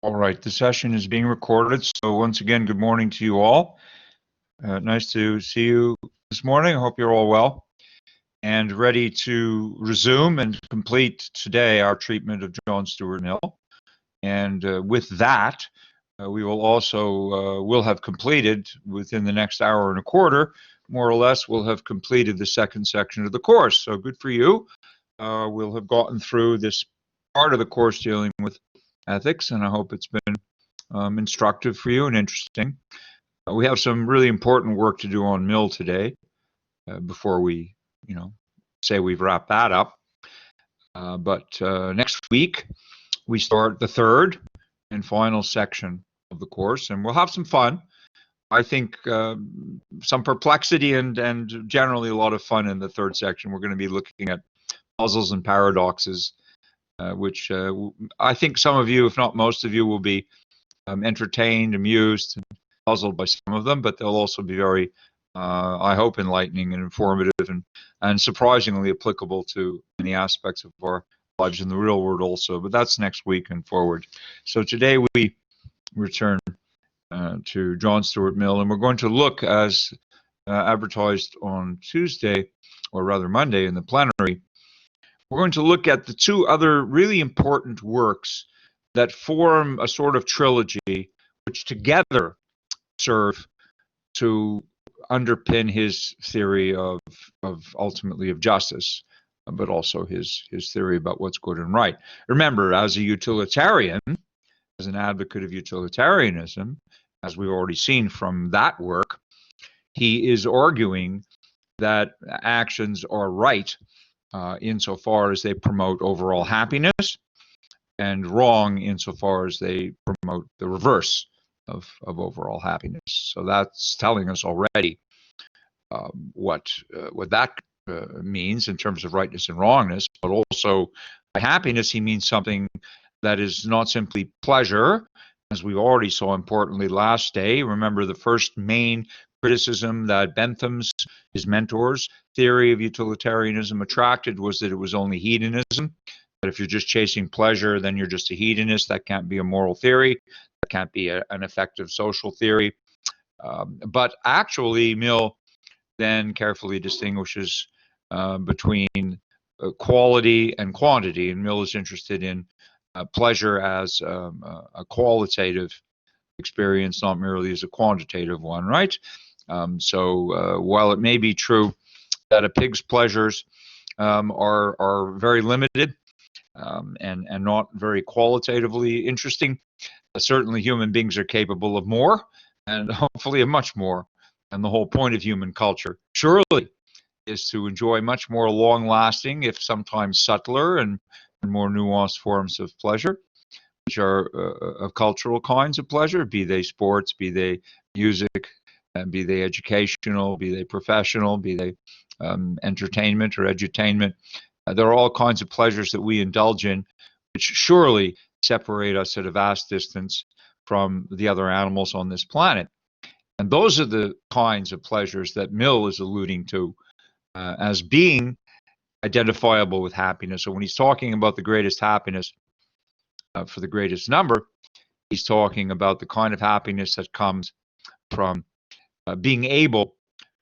All right, the session is being recorded, so once again, good morning to you all. Nice to see you this morning. I hope you're all well and ready to resume and complete today our treatment of John Stuart Mill. And with that, we will also will have completed within the next hour and a quarter, more or less, we'll have completed the second section of the course. So good for you. We'll have gotten through this part of the course dealing with ethics, and I hope it's been instructive for you and interesting. We have some really important work to do on Mill today before we, say we've wrapped that up. But next week, we start the third and final section of the course, and we'll have some fun. I think some perplexity and generally a lot of fun in the third section. We're going to be looking at puzzles and paradoxes, which I think some of you, if not most of you, will be entertained, amused, and puzzled by some of them, but they'll also be very, I hope, enlightening and informative and surprisingly applicable to many aspects of our lives in the real world also. But that's next week and forward. So today we return to John Stuart Mill, and we're going to look, as advertised on Tuesday, or rather Monday in the plenary, we're going to look at the two other really important works that form a sort of trilogy, which together serve to underpin his theory of ultimately of justice, but also his theory about what's good and right. Remember, as a utilitarian, as an advocate of utilitarianism, as we've already seen from that work, he is arguing that actions are right insofar as they promote overall happiness, and wrong insofar as they promote the reverse of overall happiness. So that's telling us already what that means in terms of rightness and wrongness, but also by happiness he means something that is not simply pleasure, as we already saw importantly last day. Remember, the first main criticism that Bentham's, his mentor's theory of utilitarianism attracted was that it was only hedonism. But if you're just chasing pleasure, then you're just a hedonist. That can't be a moral theory. That can't be an effective social theory. But actually, Mill then carefully distinguishes between quality and quantity. And Mill is interested in pleasure as a qualitative experience, not merely as a quantitative one, right? So while it may be true that a pig's pleasures are very limited and not very qualitatively interesting, certainly human beings are capable of more, and hopefully of much more. And the whole point of human culture, surely, is to enjoy much more long-lasting, if sometimes subtler and more nuanced forms of pleasure, which are of cultural kinds of pleasure, be they sports, be they music, and be they educational, be they professional, be they entertainment or edutainment. There are all kinds of pleasures that we indulge in, which surely separate us at a vast distance from the other animals on this planet. And those are the kinds of pleasures that Mill is alluding to as being identifiable with happiness. So when he's talking about the greatest happiness for the greatest number, he's talking about the kind of happiness that comes from being able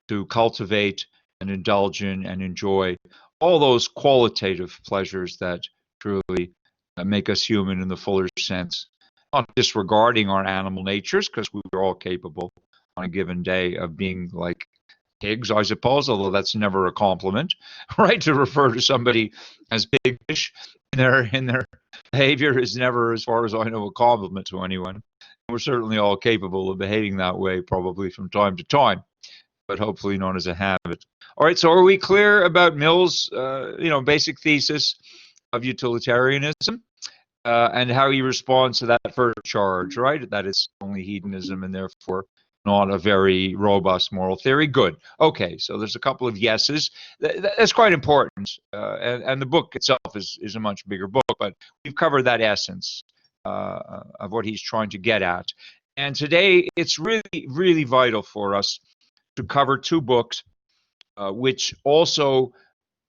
to cultivate and indulge in and enjoy all those qualitative pleasures that truly make us human in the fuller sense, not disregarding our animal natures, because we're all capable on a given day of being like pigs, I suppose, although that's never a compliment, right? To refer to somebody as piggish in their behavior is never, as far as I know, a compliment to anyone. We're certainly all capable of behaving that way, probably from time to time, but hopefully not as a habit. All right, so are we clear about Mill's, basic thesis of utilitarianism and how he responds to that first charge, right? That it's only hedonism and therefore not a very robust moral theory. Good. Okay, so there's a couple of yeses. That's quite important, and the book itself is a much bigger book, but we've covered that essence of what he's trying to get at. And today, it's really, really vital for us to cover two books which also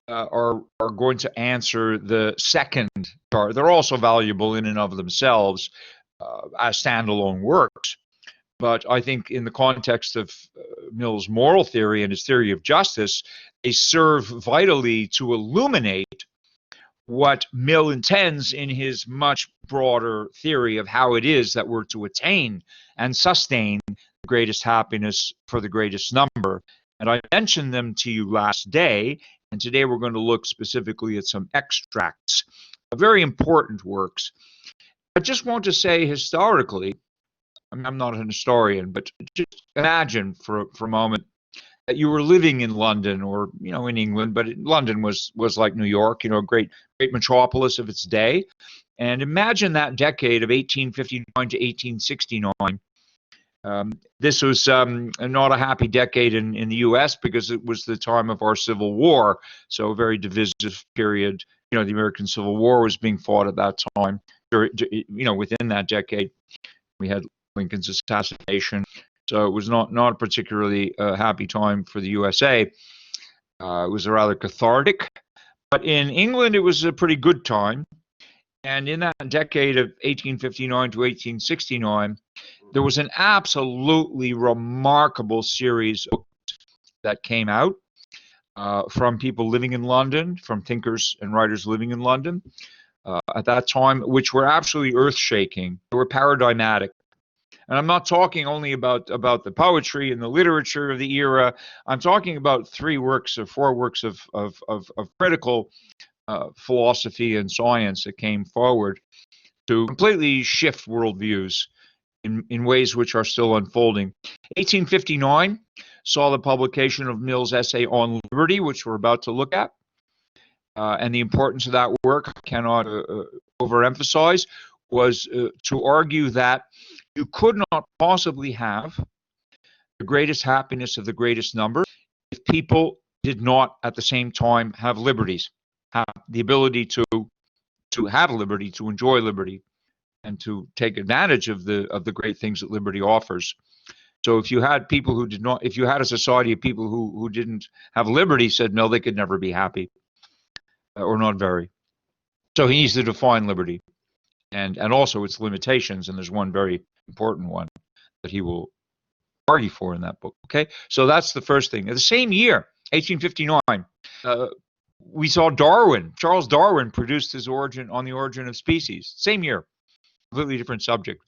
are going to answer the second part. They're also valuable in and of themselves, as standalone works. But I think in the context of Mill's moral theory and his theory of justice, they serve vitally to illuminate what Mill intends in his much broader theory of how it is that we're to attain and sustain the greatest happiness for the greatest number. And I mentioned them to you last day, and today we're going to look specifically at some extracts of very important works. I just want to say historically, I'm not an historian, but just imagine for a moment that you were living in London or in England, but London was like New York, a great metropolis of its day. And imagine that decade of 1859 to 1869. This was not a happy decade in the U.S. because it was the time of our Civil War, so a very divisive period. The American Civil War was being fought at that time. Within that decade, we had Lincoln's assassination. So it was not a particularly happy time for the USA. It was rather cathartic. But in England, it was a pretty good time. And in that decade of 1859 to 1869, there was an absolutely remarkable series of books that came out from people living in London, from thinkers and writers living in London at that time, which were absolutely earth-shaking. They were paradigmatic. And I'm not talking only about the poetry and the literature of the era. I'm talking about four works of critical philosophy and science that came forward to completely shift worldviews in ways which are still unfolding. 1859 saw the publication of Mill's essay on liberty, which we're about to look at. And the importance of that work, I cannot overemphasize, was to argue that you could not possibly have the greatest happiness of the greatest number if people did not at the same time have liberties, have the ability to have liberty, to enjoy liberty, and to take advantage of the great things that liberty offers. So if you had people who did not, if you had a society of people who didn't have liberty, said no, they could never be happy, or not very. So he needs to define liberty and also its limitations, and there's one very important one that he will argue for in that book. Okay, so that's the first thing. The same year, 1859, we saw Charles Darwin produced his Origin of Species. Same year, completely different subject.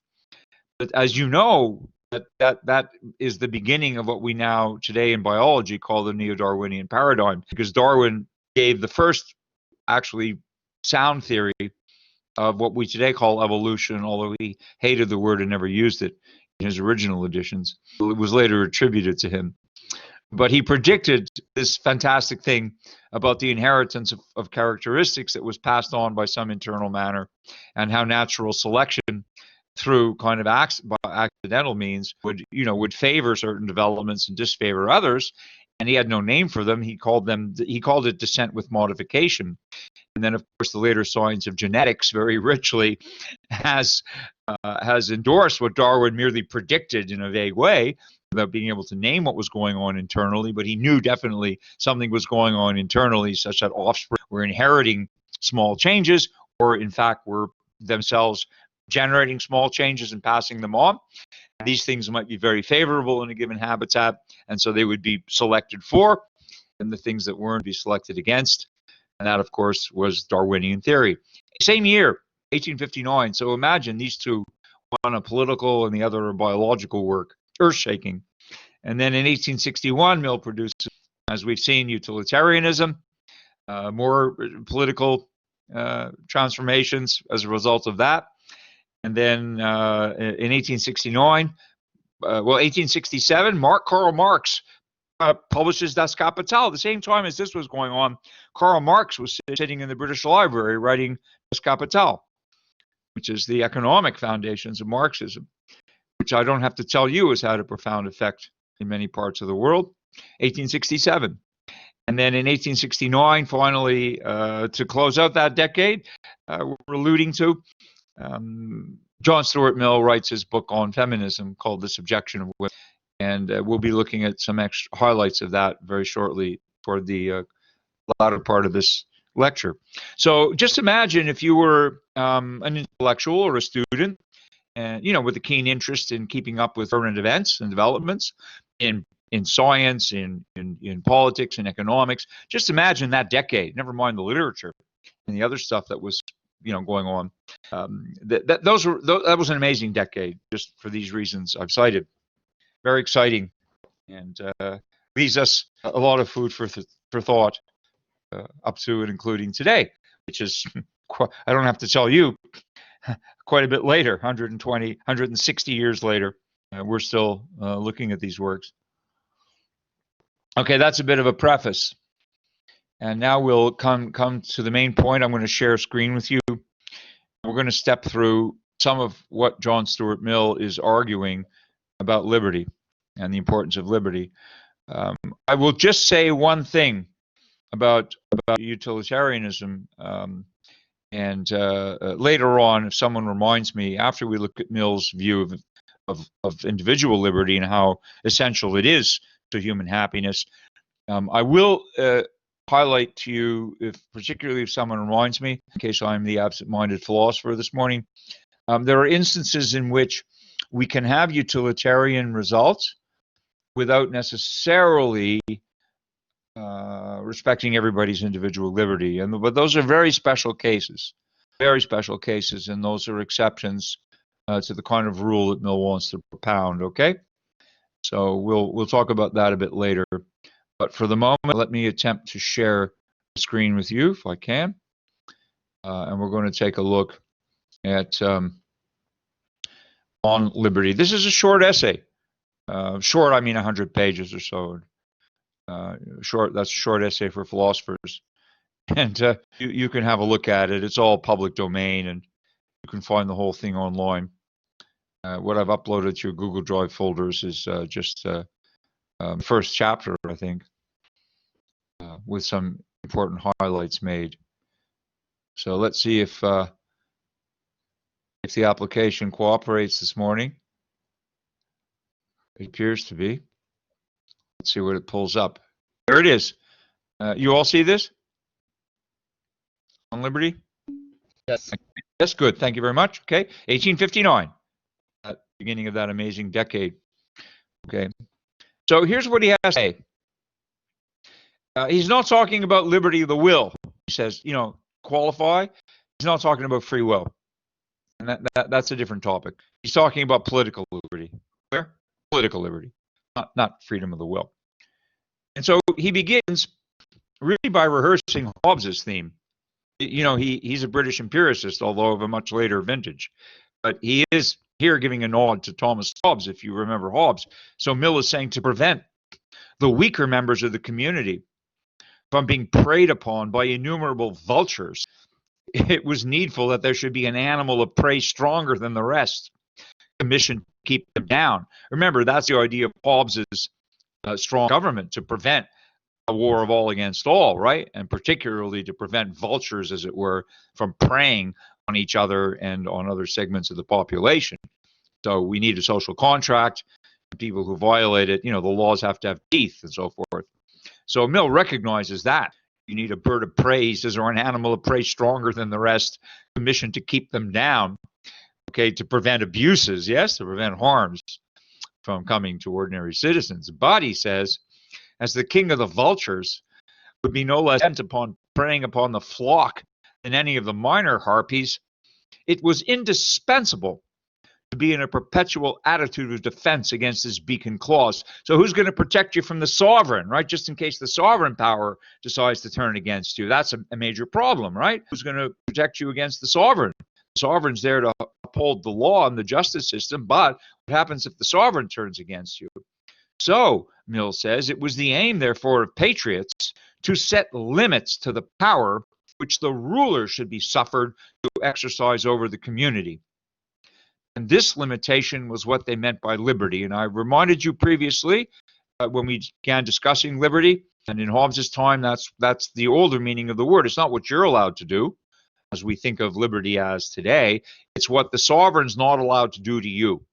But as you know, that is the beginning of what we now today in biology call the neo-Darwinian paradigm, because Darwin gave the first actually sound theory of what we today call evolution, although he hated the word and never used it in his original editions. It was later attributed to him. But he predicted this fantastic thing about the inheritance of characteristics that was passed on by some internal manner, and how natural selection through kind of accidental means would favor certain developments and disfavor others. And he had no name for them. He called it descent with modification. And then, of course, the later science of genetics very richly has endorsed what Darwin merely predicted in a vague way, without being able to name what was going on internally. But he knew definitely something was going on internally, such that offspring were inheriting small changes, or in fact were themselves generating small changes and passing them on. These things might be very favorable in a given habitat, and so they would be selected for, and the things that weren't be selected against. And that, of course, was Darwinian theory. Same year, 1859. So imagine these two, one a political and the other a biological work, earth-shaking. And then in 1861, Mill produced, as we've seen, Utilitarianism, more political transformations as a result of that. And then in 1869, 1867, Karl Marx publishes Das Kapital. At the same time as this was going on, Karl Marx was sitting in the British Library writing Das Kapital, which is the economic foundations of Marxism, which I don't have to tell you has had a profound effect in many parts of the world. 1867. And then in 1869, finally, to close out that decade, we're alluding to, John Stuart Mill writes his book on feminism called The Subjection of Women. And we'll be looking at some extra highlights of that very shortly toward the latter part of this lecture. So just imagine if you were an intellectual or a student, and with a keen interest in keeping up with current events and developments in science, in politics and economics. Just imagine that decade. Never mind the literature and the other stuff that was going on. That was an amazing decade, just for these reasons I've cited. Very exciting, and leaves us a lot of food for thought up to and including today, which is I don't have to tell you, quite a bit later, 120, 160 years later, we're still looking at these works. Okay, that's a bit of a preface. And now we'll come to the main point. I'm going to share a screen with you. We're going to step through some of what John Stuart Mill is arguing about liberty and the importance of liberty. I will just say one thing about utilitarianism, and later on, if someone reminds me, after we look at Mill's view of individual liberty and how essential it is to human happiness, I will highlight to you, particularly if someone reminds me, in case I'm the absent-minded philosopher this morning, there are instances in which we can have utilitarian results without necessarily respecting everybody's individual liberty. But those are very special cases, and those are exceptions to the kind of rule that Mill wants to propound, okay? So we'll talk about that a bit later. But for the moment, let me attempt to share the screen with you, if I can. And we're going to take a look at on liberty. This is a short essay. Short, I mean 100 pages or so. Short, that's a short essay for philosophers. And you can have a look at it. It's all public domain, and you can find the whole thing online. What I've uploaded to your Google Drive folders is just first chapter, I think, with some important highlights made. So let's see if the application cooperates this morning. It appears to be. Let's see what it pulls up. There it is. You all see this on liberty? Yes. Yes, good. Thank you very much. Okay, 1859, at the beginning of that amazing decade. Okay, so here's what he has to say. He's not talking about liberty of the will. He says, qualify. He's not talking about free will, and that's a different topic. He's talking about political liberty. Where? Political liberty, not freedom of the will. And so he begins really by rehearsing Hobbes's theme. He's a British empiricist, although of a much later vintage. But he is here giving a nod to Thomas Hobbes, if you remember Hobbes. So Mill is saying to prevent the weaker members of the community from being preyed upon by innumerable vultures, it was needful that there should be an animal of prey stronger than the rest, commissioned to keep them down. Remember, that's the idea of Hobbes's strong government, to prevent a war of all against all, right? And particularly to prevent vultures, as it were, from preying on each other and on other segments of the population. So we need a social contract. People who violate it, the laws have to have teeth and so forth. So Mill recognizes that. You need a bird of prey, he says, or an animal of prey stronger than the rest, commissioned to keep them down, okay, to prevent abuses, yes, to prevent harms from coming to ordinary citizens. But, he says, as the king of the vultures would be no less bent upon preying upon the flock than any of the minor harpies, it was indispensable to be in a perpetual attitude of defense against his beacon claws. So who's going to protect you from the sovereign, right? Just in case the sovereign power decides to turn against you. That's a major problem, right? Who's going to protect you against the sovereign? The sovereign's there to uphold the law and the justice system, but what happens if the sovereign turns against you? So, Mill says, it was the aim, therefore, of patriots to set limits to the power which the ruler should be suffered to exercise over the community. And this limitation was what they meant by liberty. And I reminded you previously, when we began discussing liberty, and in Hobbes's time, that's the older meaning of the word. It's not what you're allowed to do, as we think of liberty as today. It's what the sovereign's not allowed to do to you.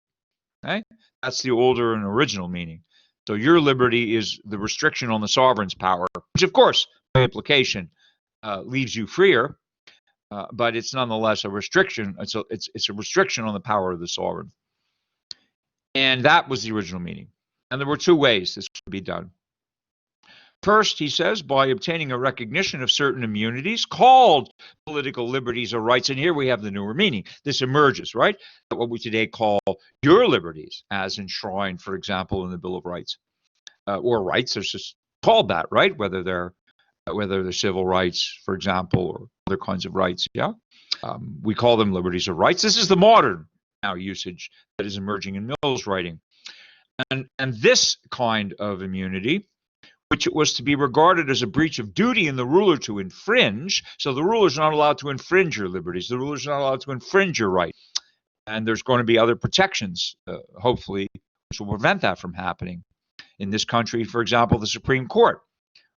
Okay? That's the older and original meaning. So your liberty is the restriction on the sovereign's power, which, of course, by implication, leaves you freer. but it's nonetheless a restriction. It's a restriction on the power of the sovereign. And that was the original meaning. And there were two ways this could be done. First, he says, by obtaining a recognition of certain immunities called political liberties or rights. And here we have the newer meaning. This emerges, right? What we today call your liberties, as enshrined, for example, in the Bill of Rights. Or rights, there's just called that, right? Whether they're civil rights, for example, or other kinds of rights, yeah? We call them liberties or rights. This is the modern now usage that is emerging in Mill's writing. And this kind of immunity, which it was to be regarded as a breach of duty in the ruler to infringe. So the ruler's not allowed to infringe your liberties. The ruler's not allowed to infringe your rights. And there's going to be other protections, hopefully, which will prevent that from happening. In this country, for example, the Supreme Court,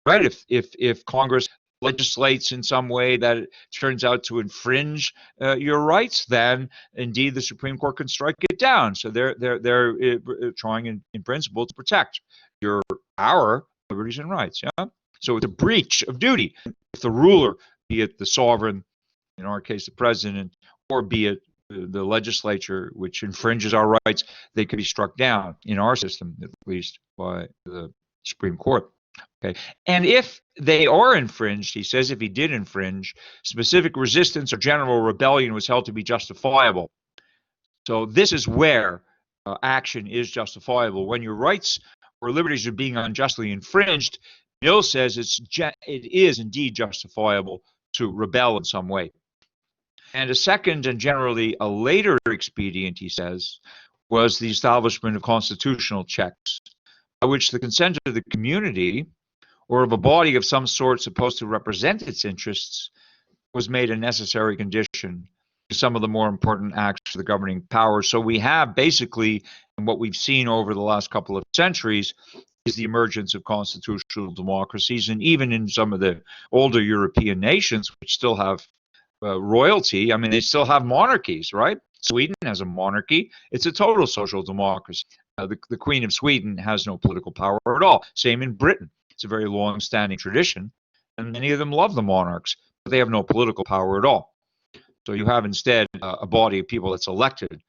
right? If Congress legislates in some way that it turns out to infringe your rights, then indeed the Supreme Court can strike it down. So they're trying in principle to protect our liberties and rights. Yeah. So it's a breach of duty. If the ruler, be it the sovereign, in our case the president, or be it the legislature, which infringes our rights, they could be struck down in our system, at least by the Supreme Court. Okay. And if they are infringed, he says, if he did infringe, specific resistance or general rebellion was held to be justifiable. So this is where action is justifiable. When your rights or liberties are being unjustly infringed, Mill says it is indeed justifiable to rebel in some way. And a second and generally a later expedient, he says, was the establishment of constitutional checks, by which the consent of the community or of a body of some sort supposed to represent its interests was made a necessary condition to some of the more important acts of the governing power. So we have basically, and what we've seen over the last couple of centuries, is the emergence of constitutional democracies. And even in some of the older European nations, which still have royalty, I mean, they still have monarchies, right? Sweden has a monarchy. It's a total social democracy. The Queen of Sweden has no political power at all. Same in Britain. It's a very long-standing tradition, and many of them love the monarchs, but they have no political power at all. So you have instead a body of people that's elected,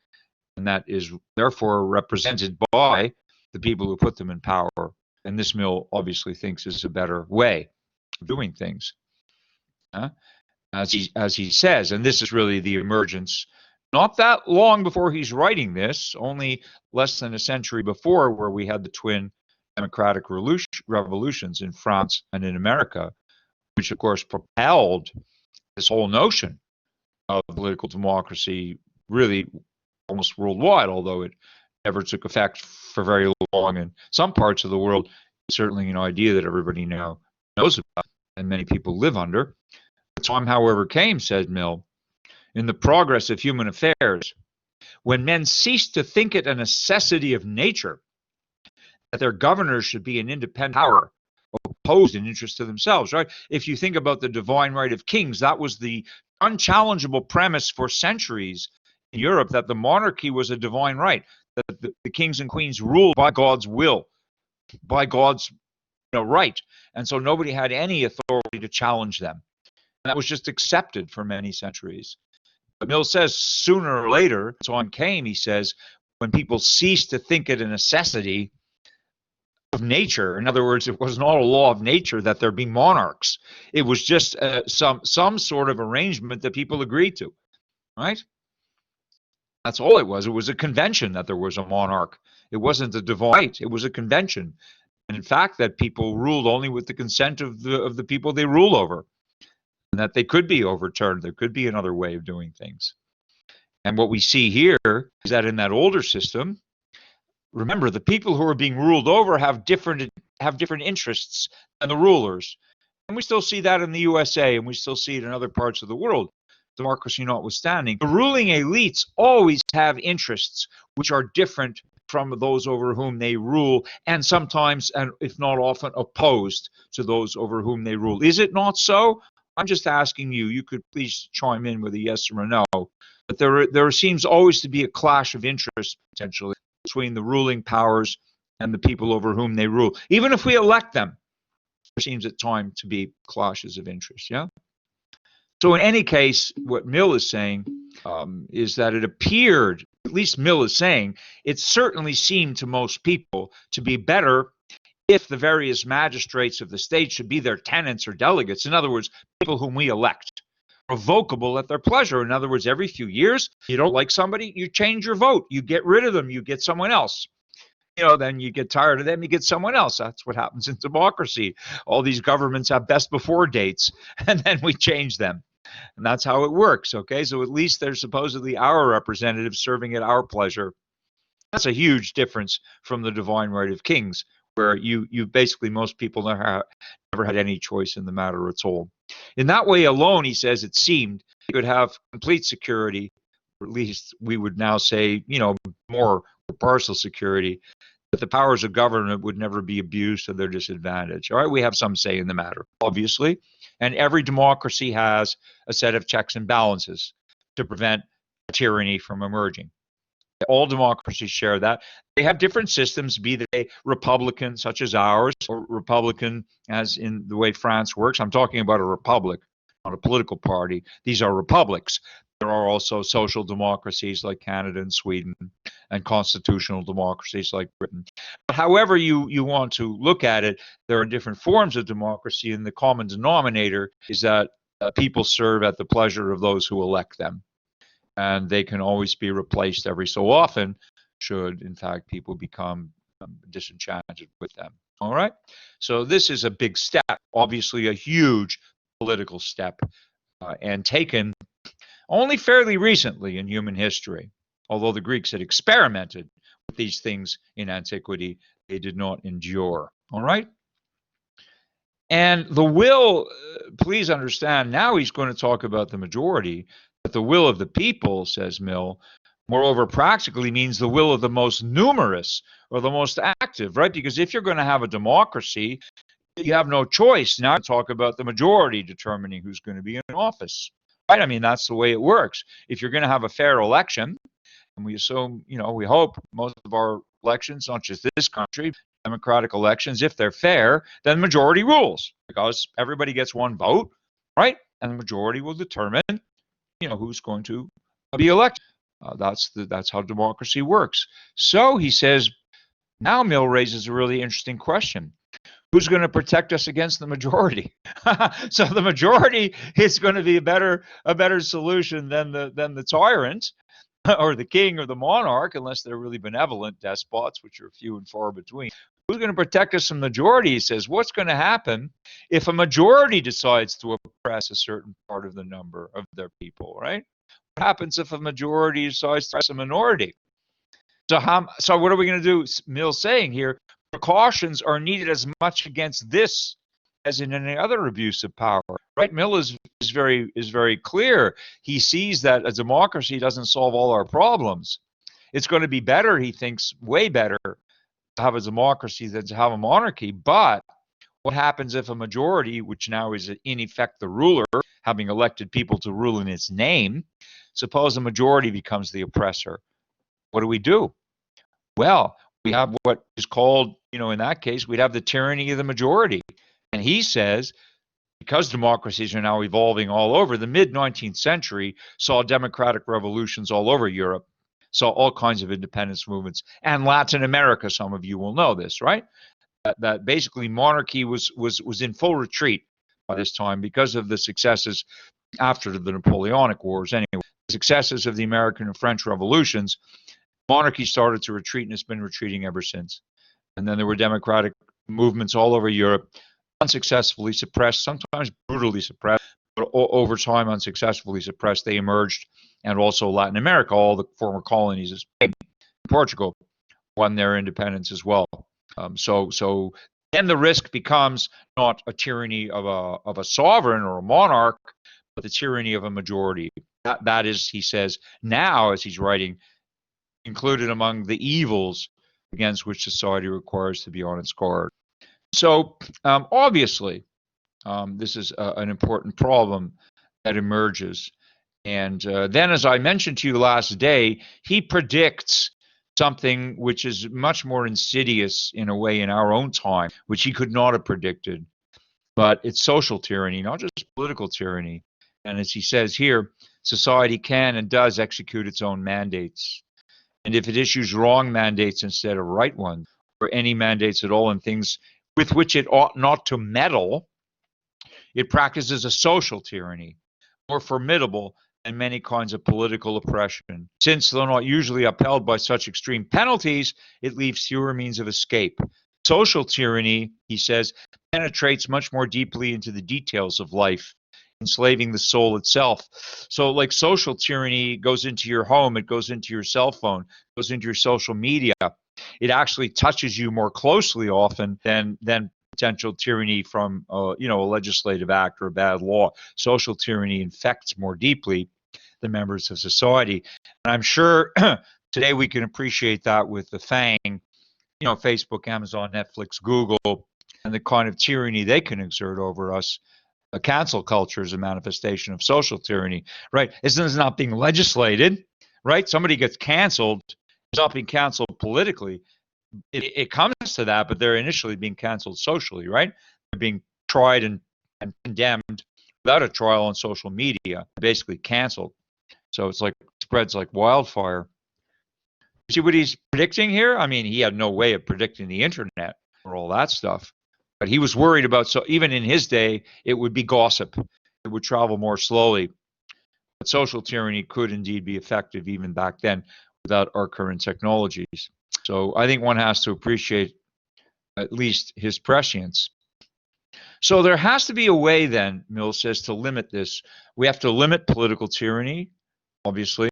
and that is therefore represented by the people who put them in power. And this Mill obviously thinks is a better way of doing things, as he says. And this is really the emergence, not that long before he's writing this, only less than a century before, where we had the twin democratic revolutions in France and in America, which of course propelled this whole notion of political democracy really almost worldwide, although it never took effect for very long in some parts of the world. It's certainly an idea that everybody now knows about and many people live under. The time, however, came, said Mill, in the progress of human affairs, when men ceased to think it a necessity of nature that their governors should be an independent power opposed in interest to themselves, right? If you think about the divine right of kings, that was the unchallengeable premise for centuries in Europe, that the monarchy was a divine right, that the kings and queens ruled by God's will, by God's right. And so nobody had any authority to challenge them. And that was just accepted for many centuries. But Mill says sooner or later, the time came, he says, when people ceased to think it a necessity of nature. In other words, it was not a law of nature that there be monarchs. It was just some sort of arrangement that people agreed to, right? That's all it was. It was a convention that there was a monarch. It wasn't a divine right. It was a convention. And in fact, that people ruled only with the consent of the people they rule over, and that they could be overturned. There could be another way of doing things. And what we see here is that in that older system, remember, the people who are being ruled over have different interests than the rulers. And we still see that in the USA, and we still see it in other parts of the world, democracy notwithstanding. The ruling elites always have interests which are different from those over whom they rule, and sometimes, and if not often, opposed to those over whom they rule. Is it not so? I'm just asking you. You could please chime in with a yes or a no. But there seems always to be a clash of interests, potentially, between the ruling powers and the people over whom they rule. Even if we elect them, there seems at times to be clashes of interest, yeah? So in any case, what Mill is saying is that it appeared, at least Mill is saying, it certainly seemed to most people to be better if the various magistrates of the state should be their tenants or delegates. In other words, people whom we elect, revocable at their pleasure. In other words, every few years, you don't like somebody, you change your vote, you get rid of them, you get someone else. Then you get tired of them, you get someone else. That's what happens in democracy. All these governments have best before dates, and then we change them. And that's how it works, okay? So at least they're supposedly our representatives serving at our pleasure. That's a huge difference from the divine right of kings, where you basically, most people never had any choice in the matter at all. In that way alone, he says, it seemed you could have complete security, or at least we would now say, more partial security, that the powers of government would never be abused to their disadvantage. All right, we have some say in the matter, obviously, and every democracy has a set of checks and balances to prevent tyranny from emerging. All democracies share that. They have different systems, be they Republican, such as ours, or Republican, as in the way France works. I'm talking about a republic, not a political party. These are republics. There are also social democracies like Canada and Sweden, and constitutional democracies like Britain. But however you want to look at it, there are different forms of democracy, and the common denominator is that people serve at the pleasure of those who elect them. And they can always be replaced every so often should, in fact, people become disenchanted with them. All right? So this is a big step, obviously a huge political step, and taken only fairly recently in human history. Although the Greeks had experimented with these things in antiquity, they did not endure. All right? And the will, please understand, now he's going to talk about the majority, but the will of the people, says Mill, moreover, practically means the will of the most numerous or the most active, right? Because if you're going to have a democracy, you have no choice now to talk about the majority determining who's going to be in office, right? I mean, that's the way it works. If you're going to have a fair election, and we assume, we hope most of our elections, not just this country, democratic elections, if they're fair, then majority rules because everybody gets one vote, right? And the majority will determine, who's going to be elected. That's how democracy works. So he says, now Mill raises a really interesting question. Who's going to protect us against the majority? So the majority is going to be a better solution than the tyrant, or the king or the monarch, unless they're really benevolent despots, which are few and far between. Who's going to protect us from the majority? He says, what's going to happen if a majority decides to oppress a certain part of the number of their people, right? What happens if a majority decides to oppress a minority? So what are we going to do? Mill's saying here, precautions are needed as much against this as in any other abuse of power. Right? Mill is very clear. He sees that a democracy doesn't solve all our problems. It's going to be better, he thinks, way better to have a democracy than to have a monarchy. But what happens if a majority, which now is in effect the ruler, having elected people to rule in its name, suppose a majority becomes the oppressor? What do we do? Well, we have what is called, in that case, we'd have the tyranny of the majority. And he says, because democracies are now evolving all over, the mid-19th century saw democratic revolutions all over Europe, saw all kinds of independence movements, and Latin America, some of you will know this, right? That basically monarchy was in full retreat by this time because of the successes after the Napoleonic Wars. Anyway, the successes of the American and French revolutions, monarchy started to retreat, and it's been retreating ever since. And then there were democratic movements all over Europe, unsuccessfully suppressed, sometimes brutally suppressed, but over time unsuccessfully suppressed. They emerged, and also Latin America, all the former colonies of Spain, Portugal, won their independence as well. So then the risk becomes not a tyranny of a sovereign or a monarch, but the tyranny of a majority. That is, he says, now, as he's writing, included among the evils against which society requires to be on its guard. So obviously, this is an important problem that emerges. And then, as I mentioned to you last day, he predicts something which is much more insidious in a way in our own time, which he could not have predicted. But it's social tyranny, not just political tyranny. And as he says here, society can and does execute its own mandates. And if it issues wrong mandates instead of right ones, or any mandates at all in things with which it ought not to meddle, it practices a social tyranny, more formidable than many kinds of political oppression. Since, though not usually upheld by such extreme penalties, it leaves fewer means of escape. Social tyranny, he says, penetrates much more deeply into the details of life, enslaving the soul itself. So, like social tyranny goes into your home, it goes into your cell phone, goes into your social media. It actually touches you more closely often than potential tyranny from a legislative act or a bad law. Social tyranny infects more deeply the members of society. And I'm sure today we can appreciate that with the FANG, Facebook, Amazon, Netflix, Google, and the kind of tyranny they can exert over us. A cancel culture is a manifestation of social tyranny, right? It's not being legislated, right? Somebody gets canceled, it's not being canceled politically. It comes to that, but they're initially being canceled socially, right? They're being tried and condemned without a trial on social media, basically canceled. So it's like spreads like wildfire. You see what he's predicting here? I mean, he had no way of predicting the internet or all that stuff, but he was worried about, so even in his day, it would be gossip. It would travel more slowly. But social tyranny could indeed be effective even back then without our current technologies. So I think one has to appreciate at least his prescience. So there has to be a way then, Mill says, to limit this. We have to limit political tyranny, obviously,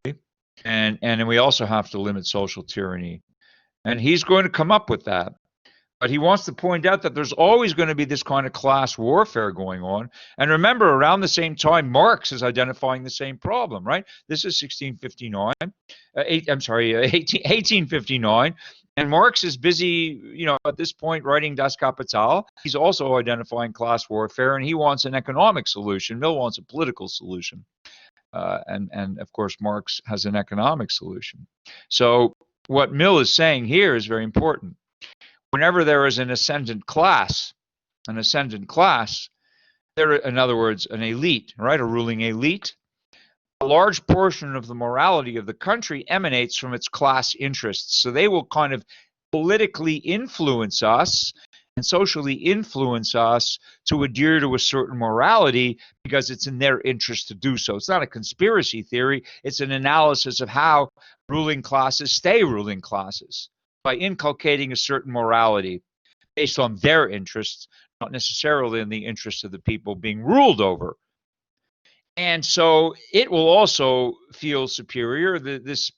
and we also have to limit social tyranny. And he's going to come up with that. But he wants to point out that there's always going to be this kind of class warfare going on. And remember, around the same time, Marx is identifying the same problem, right? This is 1859. And Marx is busy, at this point, writing Das Kapital. He's also identifying class warfare, and he wants an economic solution. Mill wants a political solution. And of course, Marx has an economic solution. So what Mill is saying here is very important. Whenever there is an ascendant class, there, in other words, an elite, right, a ruling elite, a large portion of the morality of the country emanates from its class interests. So they will kind of politically influence us and socially influence us to adhere to a certain morality because it's in their interest to do so. It's not a conspiracy theory. It's an analysis of how ruling classes stay ruling classes by inculcating a certain morality based on their interests, not necessarily in the interests of the people being ruled over. And so it will also feel superior. This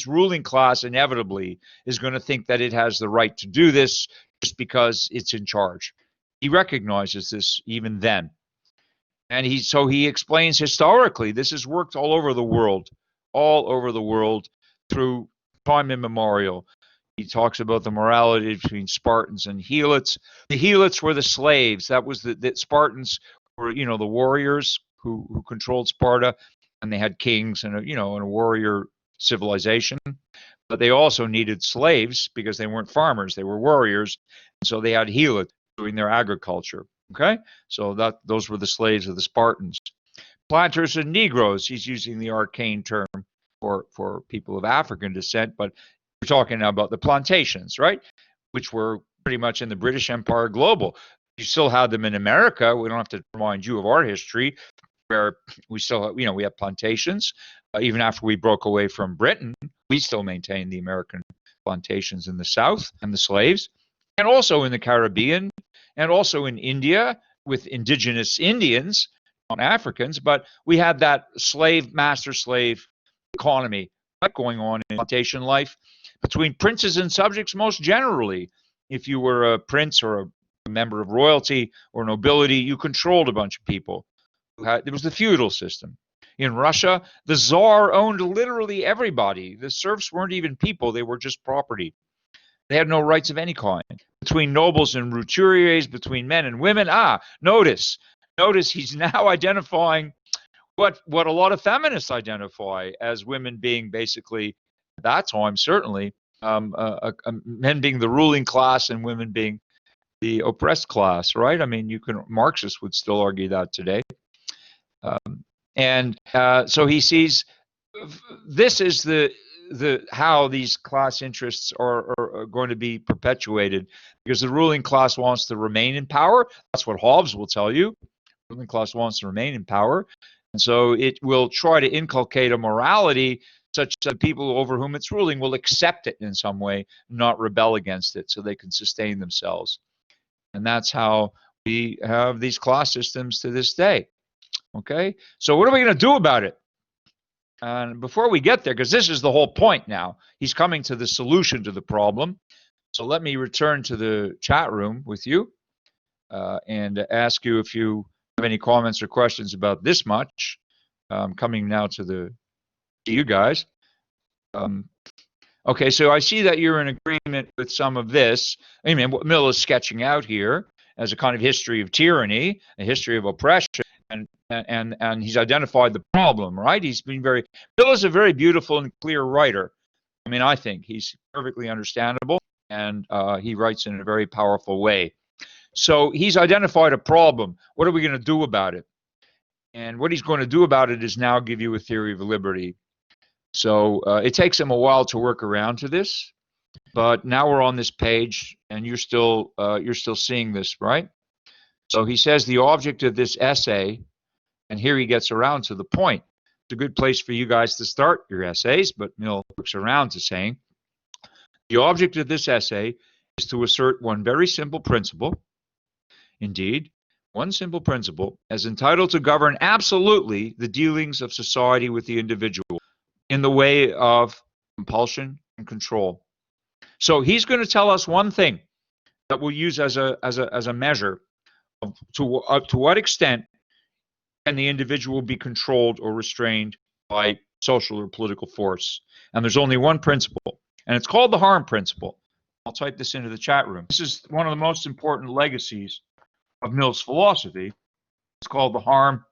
ruling class inevitably is going to think that it has the right to do this just because it's in charge. He recognizes this even then. And he explains historically, this has worked all over the world through time immemorial. He talks about the morality between Spartans and Helots. The Helots were the slaves. That was the Spartans were, the warriors who controlled Sparta, and they had kings and a warrior civilization. But they also needed slaves because they weren't farmers; they were warriors, and so they had Helots doing their agriculture. Okay, so those were the slaves of the Spartans. Planters and Negroes. He's using the arcane term for people of African descent, but we're talking now about the plantations, right? Which were pretty much in the British Empire global. You still had them in America. We don't have to remind you of our history, where we still have, we have plantations. Even after we broke away from Britain, we still maintain the American plantations in the South and the slaves, and also in the Caribbean, and also in India with indigenous Indians, not Africans, but we had that master-slave economy going on in plantation life between princes and subjects most generally. If you were a prince or a member of royalty or nobility, you controlled a bunch of people. It was the feudal system. In Russia, the Tsar owned literally everybody. The serfs weren't even people, they were just property. They had no rights of any kind. Between nobles and roturiers, between men and women, notice he's now identifying what a lot of feminists identify as women being basically, at that time certainly, men being the ruling class and women being the oppressed class, right? I mean, Marxists would still argue that today. And so he sees this is the how these class interests are going to be perpetuated, because the ruling class wants to remain in power. That's what Hobbes will tell you. The ruling class wants to remain in power, and so it will try to inculcate a morality such that people over whom it's ruling will accept it in some way, not rebel against it, so they can sustain themselves. And that's how we have these class systems to this day. Okay, so what are we going to do about it? And before we get there, because this is the whole point now, he's coming to the solution to the problem. So let me return to the chat room with you and ask you if you have any comments or questions about this much. Coming now to you guys. Okay, so I see that you're in agreement with some of this. I mean, what Mill is sketching out here as a kind of history of tyranny, a history of oppression. And he's identified the problem, right? He's been Bill is a very beautiful and clear writer. I mean, I think he's perfectly understandable, and he writes in a very powerful way. So he's identified a problem. What are we going to do about it? And what he's going to do about it is now give you a theory of liberty. So it takes him a while to work around to this, but now we're on this page, and you're still seeing this, right? So he says the object of this essay, and here he gets around to the point. It's a good place for you guys to start your essays, but Mill works around to saying, the object of this essay is to assert one very simple principle, indeed, one simple principle, as entitled to govern absolutely the dealings of society with the individual in the way of compulsion and control. So he's going to tell us one thing that we'll use as a measure of to what extent can the individual be controlled or restrained by social or political force. And there's only one principle, and it's called the harm principle. I'll type this into the chat room. This is one of the most important legacies of Mill's philosophy. It's called the harm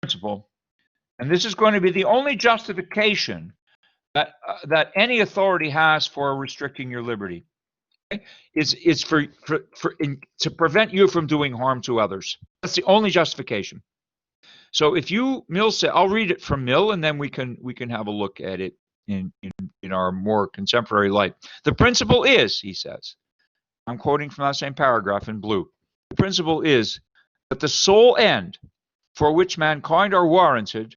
principle. And this is going to be the only justification that any authority has for restricting your liberty. It's to prevent you from doing harm to others. That's the only justification. So if Mill said, I'll read it from Mill, and then we can have a look at it in our more contemporary light. The principle is, he says, I'm quoting from that same paragraph in blue. The principle is that the sole end for which mankind are warranted,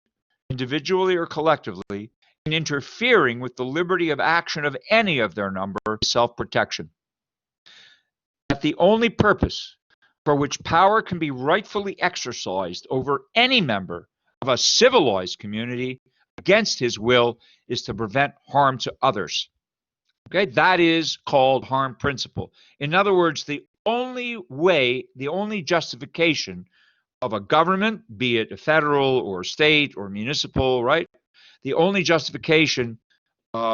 individually or collectively, in interfering with the liberty of action of any of their number is self-protection. That the only purpose for which power can be rightfully exercised over any member of a civilized community against his will is to prevent harm to others. Okay, that is called harm principle. In other words, the only justification of a government, be it a federal or state or municipal, right? The only justification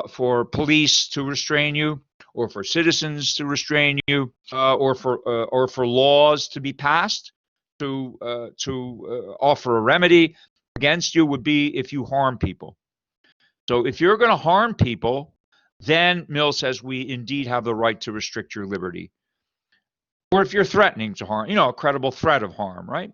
for police to restrain you, or for citizens to restrain you, or for laws to be passed to offer a remedy against you would be if you harm people. So if you're going to harm people, then Mill says we indeed have the right to restrict your liberty. Or if you're threatening to harm, a credible threat of harm, right?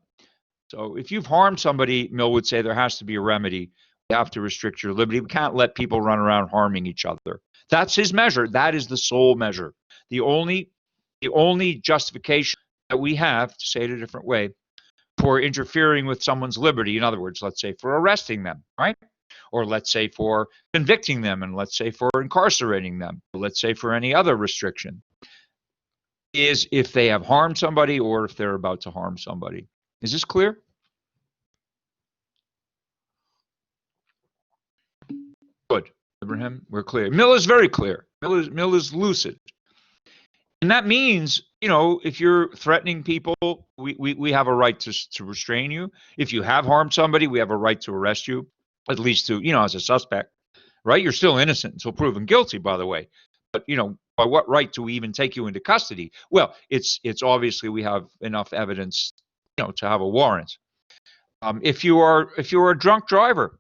So if you've harmed somebody, Mill would say there has to be a remedy. We have to restrict your liberty. We can't let people run around harming each other. That's his measure. That is the sole measure. The only justification that we have, to say it a different way, for interfering with someone's liberty, in other words, let's say for arresting them, right? Or let's say for convicting them, and let's say for incarcerating them, or let's say for any other restriction, is if they have harmed somebody or if they're about to harm somebody. Is this clear? Good, Ibrahim, we're clear. Mill is very clear. Mill is lucid. And that means, if you're threatening people, we have a right to restrain you. If you have harmed somebody, we have a right to arrest you, at least to, as a suspect, right? You're still innocent until proven guilty, by the way. But, by what right do we even take you into custody? Well, it's obviously we have enough evidence, to have a warrant. If you are a drunk driver,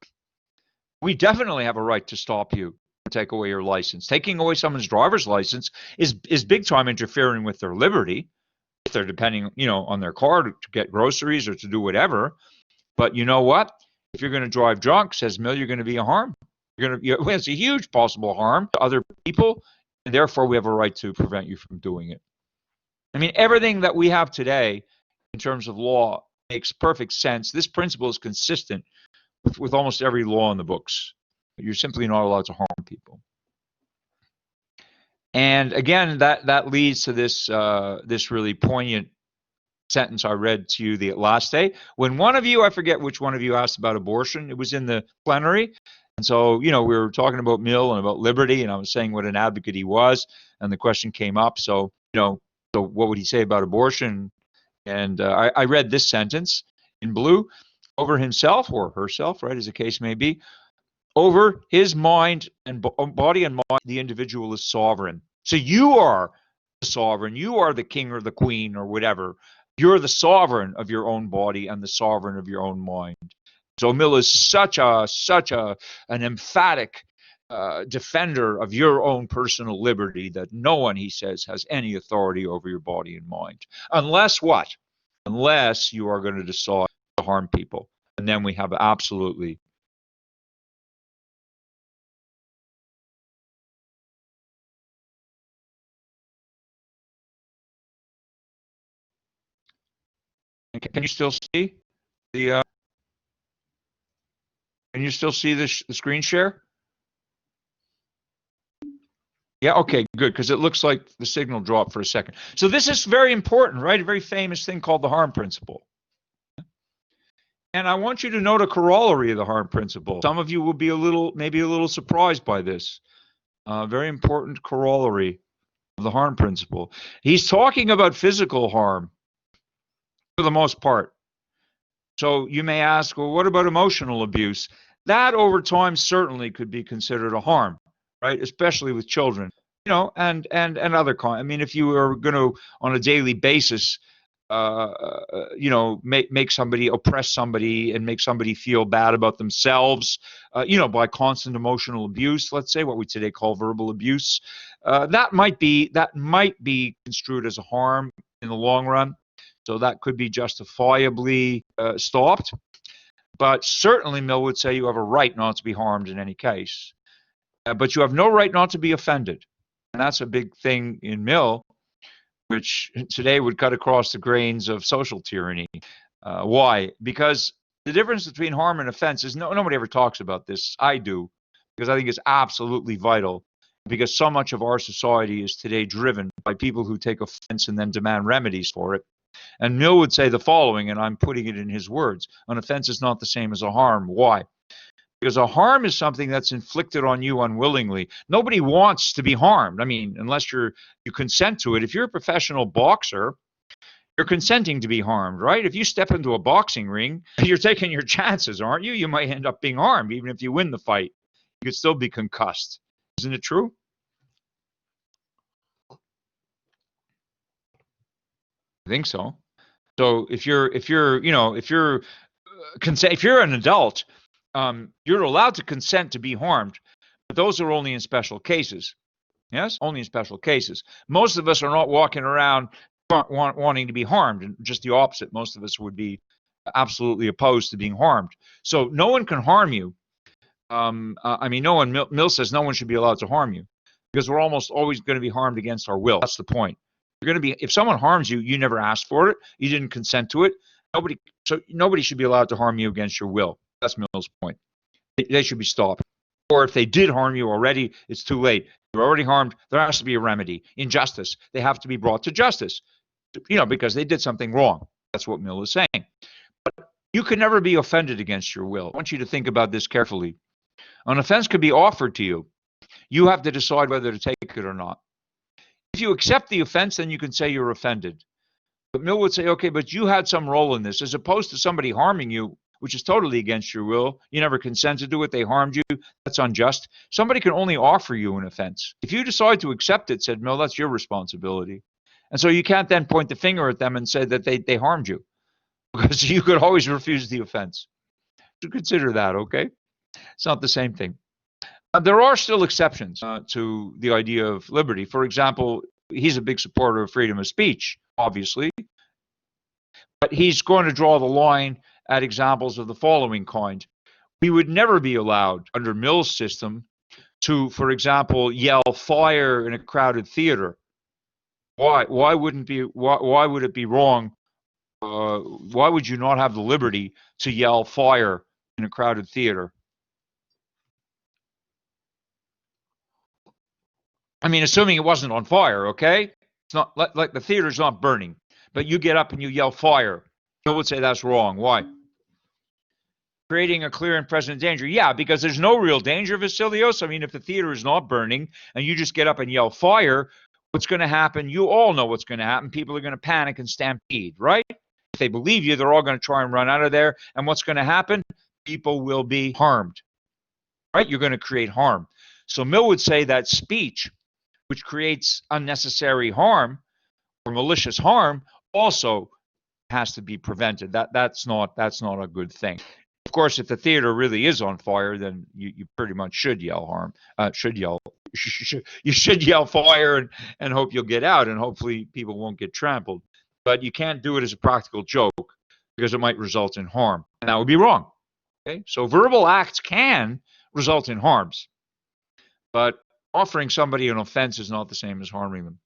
we definitely have a right to stop you, take away your license. Taking away someone's driver's license is big time interfering with their liberty. they're depending, on their car to get groceries or to do whatever. But you know what? If you're going to drive drunk, says Mill, you're going to be a harm. It's a huge possible harm to other people, and therefore we have a right to prevent you from doing it. I mean, everything that we have today in terms of law makes perfect sense. This principle is consistent with almost every law in the books. You're simply not allowed to harm people. And again, that leads to this really poignant sentence I read to you the last day. When one of you, I forget which one of you, asked about abortion, it was in the plenary. And so, we were talking about Mill and about liberty, and I was saying what an advocate he was, and the question came up. So, so what would he say about abortion? And I read this sentence in blue: over himself or herself, right, as the case may be, over his mind and body and mind, the individual is sovereign. So you are the sovereign. You are the king or the queen or whatever. You're the sovereign of your own body and the sovereign of your own mind. So Mill is such an emphatic defender of your own personal liberty that no one, he says, has any authority over your body and mind. Unless what? Unless you are going to decide to harm people. And then we have absolutely. Can you still see the? Can you still see the screen share? Yeah, okay, good, because it looks like the signal dropped for a second. So this is very important, right? A very famous thing called the harm principle. And I want you to note a corollary of the harm principle. Some of you will be maybe a little surprised by this. Very important corollary of the harm principle. He's talking about physical harm for the most part. So you may ask, well, what about emotional abuse? That over time certainly could be considered a harm, right? Especially with children, and other I mean, if you are going to on a daily basis, make somebody, oppress somebody and make somebody feel bad about themselves, by constant emotional abuse, let's say what we today call verbal abuse, that might be construed as a harm in the long run. So that could be justifiably stopped. But certainly Mill would say you have a right not to be harmed in any case. But you have no right not to be offended. And that's a big thing in Mill, which today would cut across the grains of social tyranny. Why? Because the difference between harm and offense is nobody ever talks about this. I do, because I think it's absolutely vital. Because so much of our society is today driven by people who take offense and then demand remedies for it. And Mill would say the following, and I'm putting it in his words: an offense is not the same as a harm. Why? Because a harm is something that's inflicted on you unwillingly. Nobody wants to be harmed. I mean, unless you consent to it. If you're a professional boxer, you're consenting to be harmed, right? If you step into a boxing ring, you're taking your chances, aren't you? You might end up being harmed. Even if you win the fight, you could still be concussed. Isn't it true? I think so. So if you're an adult, you're allowed to consent to be harmed, but those are only in special cases. Yes, only in special cases. Most of us are not walking around wanting to be harmed, and just the opposite. Most of us would be absolutely opposed to being harmed. So no one can harm you. I mean, no one. Mill says no one should be allowed to harm you because we're almost always going to be harmed against our will. That's the point. You're going to be, if someone harms you, you never asked for it, you didn't consent to it. Nobody should be allowed to harm you against your will. That's Mill's point. They should be stopped. Or if they did harm you already, it's too late. You're already harmed. There has to be a remedy. Injustice. They have to be brought to justice, because they did something wrong. That's what Mill is saying. But you can never be offended against your will. I want you to think about this carefully. An offense could be offered to you. You have to decide whether to take it or not. If you accept the offense, then you can say you're offended. But Mill would say, okay, but you had some role in this, as opposed to somebody harming you, which is totally against your will. You never consented to it. They harmed you. That's unjust. Somebody can only offer you an offense. If you decide to accept it, said Mill, that's your responsibility. And so you can't then point the finger at them and say that they harmed you, because you could always refuse the offense. So consider that, okay? It's not the same thing. There are still exceptions to the idea of liberty. For example, he's a big supporter of freedom of speech, obviously, but he's going to draw the line at examples of the following kind. We would never be allowed under Mill's system to, for example, yell fire in a crowded theater. Why? Why would it be wrong? Why would you not have the liberty to yell fire in a crowded theater? I mean, assuming it wasn't on fire, okay? It's not like the theater's not burning, but you get up and you yell fire. Bill would say that's wrong. Why? Creating a clear and present danger. Yeah, because there's no real danger, Vasilios. I mean, if the theater is not burning and you just get up and yell fire, what's going to happen? You all know what's going to happen. People are going to panic and stampede, right? If they believe you, they're all going to try and run out of there. And what's going to happen? People will be harmed, right? You're going to create harm. So Mill would say that speech, which creates unnecessary harm or malicious harm, also has to be prevented. That's not a good thing. Of course, if the theater really is on fire, then you pretty much should yell harm. You should yell fire and hope you'll get out, and hopefully people won't get trampled. But you can't do it as a practical joke because it might result in harm, and that would be wrong. Okay, so verbal acts can result in harms, but offering somebody an offense is not the same as harming them.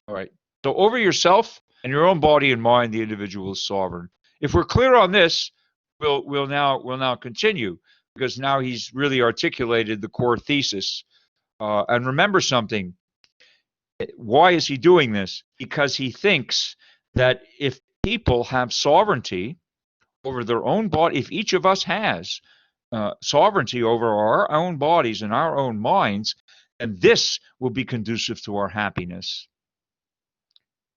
All right. So over yourself and your own body and mind, the individual is sovereign. If we're clear on this, we'll now continue, because now he's really articulated the core thesis. And remember something. Why is he doing this? Because he thinks that if people have sovereignty over their own body, if each of us has sovereignty over our own bodies and our own minds, then this will be conducive to our happiness.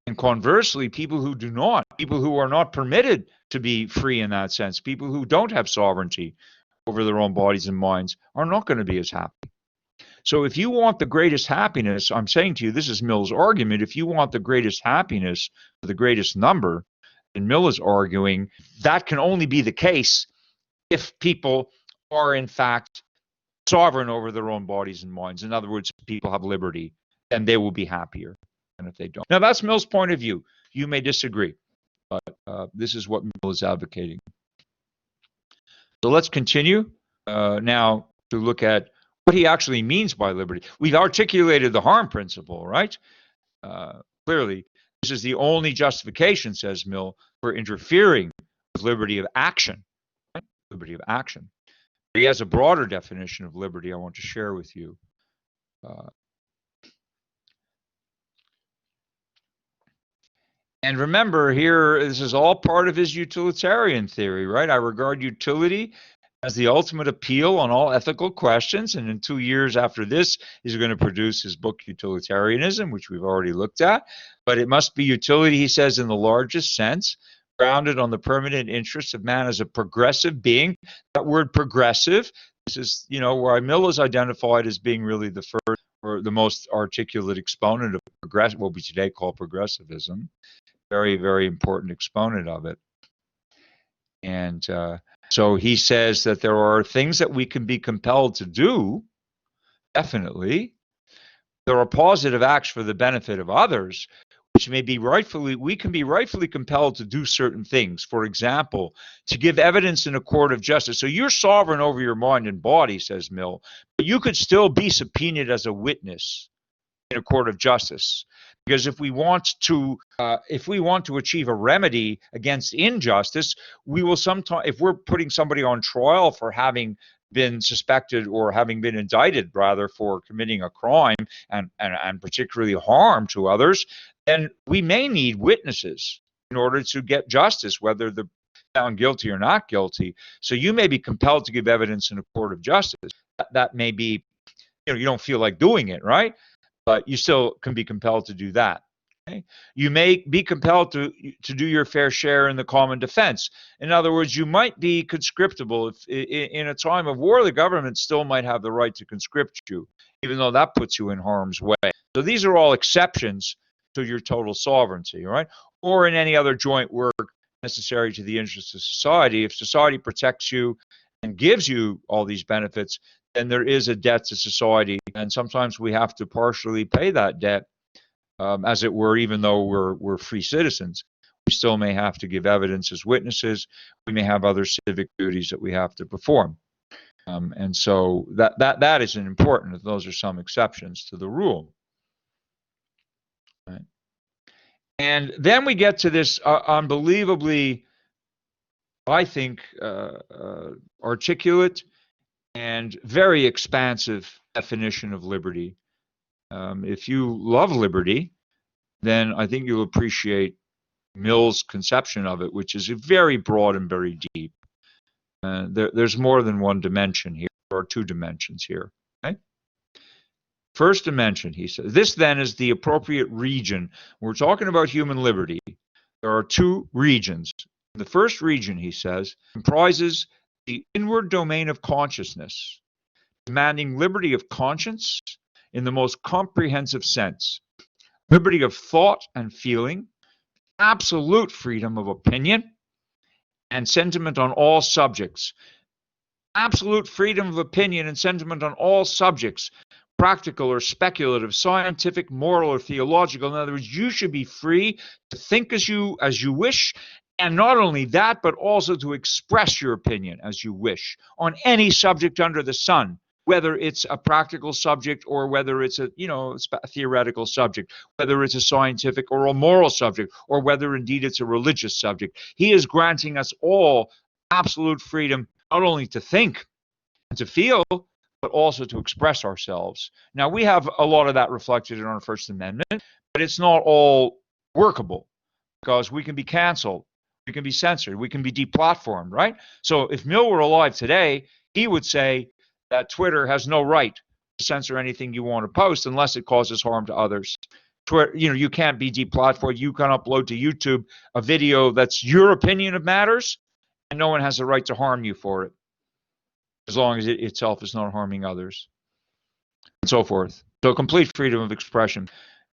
And conversely, people who do not, people who are not permitted to be free in that sense, people who don't have sovereignty over their own bodies and minds, are not going to be as happy. So if you want the greatest happiness, I'm saying to you, this is Mill's argument, if you want the greatest happiness for the greatest number, and Mill is arguing, that can only be the case if people are in fact sovereign over their own bodies and minds. In other words, people have liberty, and they will be happier than if they don't. Now, that's Mill's point of view. You may disagree, but this is what Mill is advocating. So let's continue now to look at what he actually means by liberty. We've articulated the harm principle, right? Clearly, this is the only justification, says Mill, for interfering with liberty of action. Right? Liberty of action. He has a broader definition of liberty I want to share with you. And remember here, this is all part of his utilitarian theory, right? I regard utility as the ultimate appeal on all ethical questions. And in 2 years after this, he's going to produce his book, Utilitarianism, which we've already looked at. But it must be utility, he says, in the largest sense, grounded on the permanent interests of man as a progressive being. That word progressive, this is, where Mill is identified as being really the first or the most articulate exponent of what we today call progressivism. Very, very important exponent of it. And so he says that there are things that we can be compelled to do, definitely. There are positive acts for the benefit of others, which we can be rightfully compelled to do certain things. For example, to give evidence in a court of justice. So you're sovereign over your mind and body, says Mill, but you could still be subpoenaed as a witness in a court of justice. Because if we want to achieve a remedy against injustice, we will sometimes, if we're putting somebody on trial for having been suspected or having been indicted rather for committing a crime and particularly harm to others, then we may need witnesses in order to get justice, whether they're found guilty or not guilty. So you may be compelled to give evidence in a court of justice. That may be, you don't feel like doing it, right? But you still can be compelled to do that. Okay? You may be compelled to do your fair share in the common defense. In other words, you might be conscriptable. If in a time of war, the government still might have the right to conscript you, even though that puts you in harm's way. So these are all exceptions to your total sovereignty, right? Or in any other joint work necessary to the interests of society. If society protects you and gives you all these benefits, then there is a debt to society, and sometimes we have to partially pay that debt as it were, even though we're free citizens. We still may have to give evidence as witnesses. We may have other civic duties that we have to perform. And so that is important. Those are some exceptions to the rule. Right? And then we get to this unbelievably, I think, articulate and very expansive definition of liberty. If you love liberty, then I think you'll appreciate Mill's conception of it, which is very broad and very deep. There's more than one dimension here, or two dimensions here. Okay? First dimension, he says, this then is the appropriate region. We're talking about human liberty. There are two regions. The first region, he says, comprises the inward domain of consciousness, demanding liberty of conscience in the most comprehensive sense, liberty of thought and feeling, absolute freedom of opinion and sentiment on all subjects. Absolute freedom of opinion and sentiment on all subjects, practical or speculative, scientific, moral, or theological. In other words, you should be free to think as you wish, and not only that, but also to express your opinion as you wish on any subject under the sun, whether it's a practical subject or whether it's a theoretical subject, whether it's a scientific or a moral subject, or whether indeed it's a religious subject. He is granting us all absolute freedom, not only to think and to feel, but also to express ourselves. Now, we have a lot of that reflected in our First Amendment, but it's not all workable because we can be canceled, we can be censored, we can be deplatformed, right? So if Mill were alive today, he would say that Twitter has no right to censor anything you want to post unless it causes harm to others. Twitter, you can't be deplatformed. You can upload to YouTube a video that's your opinion of matters, and no one has a right to harm you for it, as long as it itself is not harming others, and so forth. So complete freedom of expression.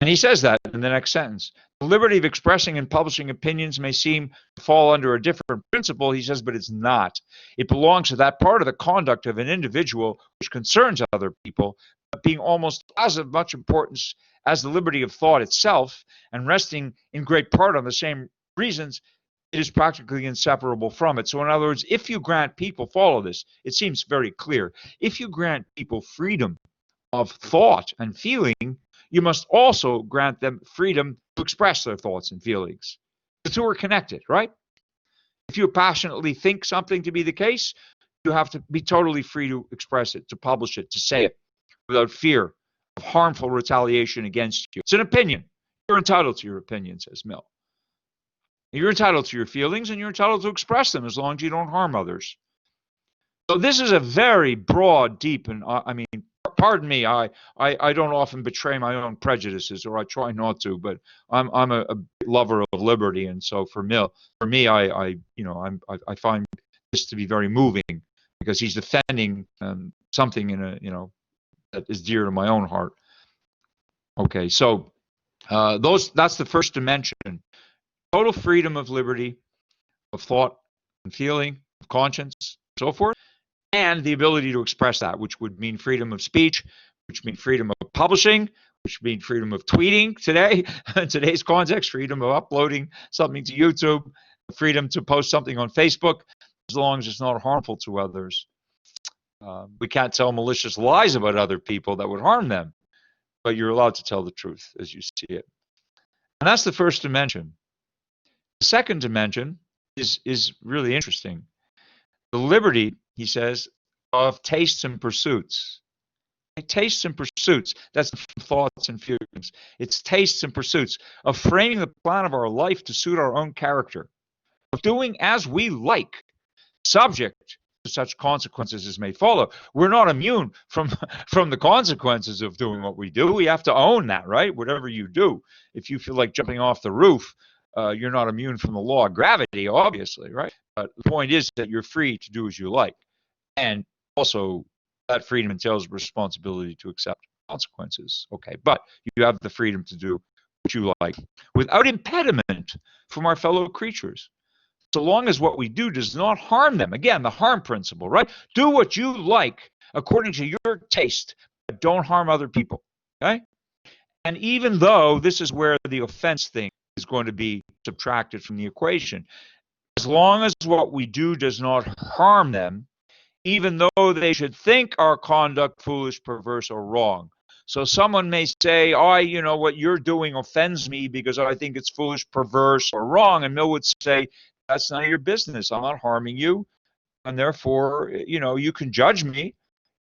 And he says that in the next sentence. The liberty of expressing and publishing opinions may seem to fall under a different principle, he says, but it's not. It belongs to that part of the conduct of an individual which concerns other people, but being almost as of much importance as the liberty of thought itself, and resting in great part on the same reasons, it is practically inseparable from it. So in other words, if you grant people, follow this, it seems very clear, if you grant people freedom of thought and feeling, you must also grant them freedom to express their thoughts and feelings. The two are connected, right? If you passionately think something to be the case, you have to be totally free to express it, to publish it, to say it, without fear of harmful retaliation against you. It's an opinion. You're entitled to your opinion, says Mill. You're entitled to your feelings, and you're entitled to express them as long as you don't harm others. So this is a very broad, deep, and pardon me, I don't often betray my own prejudices, or I try not to, but I'm a lover of liberty, and so for me, I find this to be very moving, because he's defending something that is dear to my own heart. Okay, so that's the first dimension. Total freedom of liberty, of thought and feeling, of conscience, so forth, and the ability to express that, which would mean freedom of speech, which means freedom of publishing, which means freedom of tweeting today, in today's context, freedom of uploading something to YouTube, freedom to post something on Facebook, as long as it's not harmful to others. We can't tell malicious lies about other people that would harm them, but you're allowed to tell the truth as you see it. And that's the first dimension. The second dimension is really interesting. The liberty, he says, of tastes and pursuits. Tastes and pursuits, that's thoughts and feelings. It's tastes and pursuits of framing the plan of our life to suit our own character, of doing as we like, subject to such consequences as may follow. We're not immune from the consequences of doing what we do. We have to own that, right? Whatever you do, if you feel like jumping off the roof, you're not immune from the law of gravity, obviously, right? But the point is that you're free to do as you like. And also, that freedom entails responsibility to accept consequences. Okay, but you have the freedom to do what you like without impediment from our fellow creatures, so long as what we do does not harm them. Again, the harm principle, right? Do what you like according to your taste, but don't harm other people, okay? And even though this is where the offense thing is going to be subtracted from the equation, as long as what we do does not harm them, even though they should think our conduct foolish, perverse, or wrong. So someone may say, what you're doing offends me because I think it's foolish, perverse, or wrong. And Mill would say, that's none of your business. I'm not harming you. And therefore, you can judge me.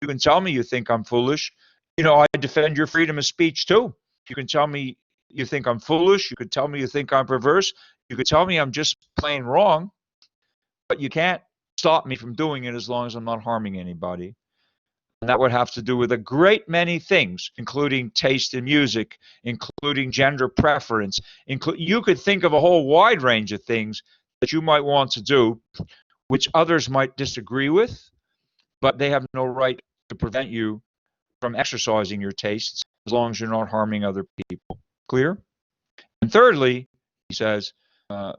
You can tell me you think I'm foolish. I defend your freedom of speech too. You can tell me you think I'm foolish. You could tell me you think I'm perverse. You could tell me I'm just plain wrong. But you can't stop me from doing it as long as I'm not harming anybody. And that would have to do with a great many things, including taste in music, including gender preference. You could think of a whole wide range of things that you might want to do, which others might disagree with, but they have no right to prevent you from exercising your tastes as long as you're not harming other people. Clear? And thirdly, he says, that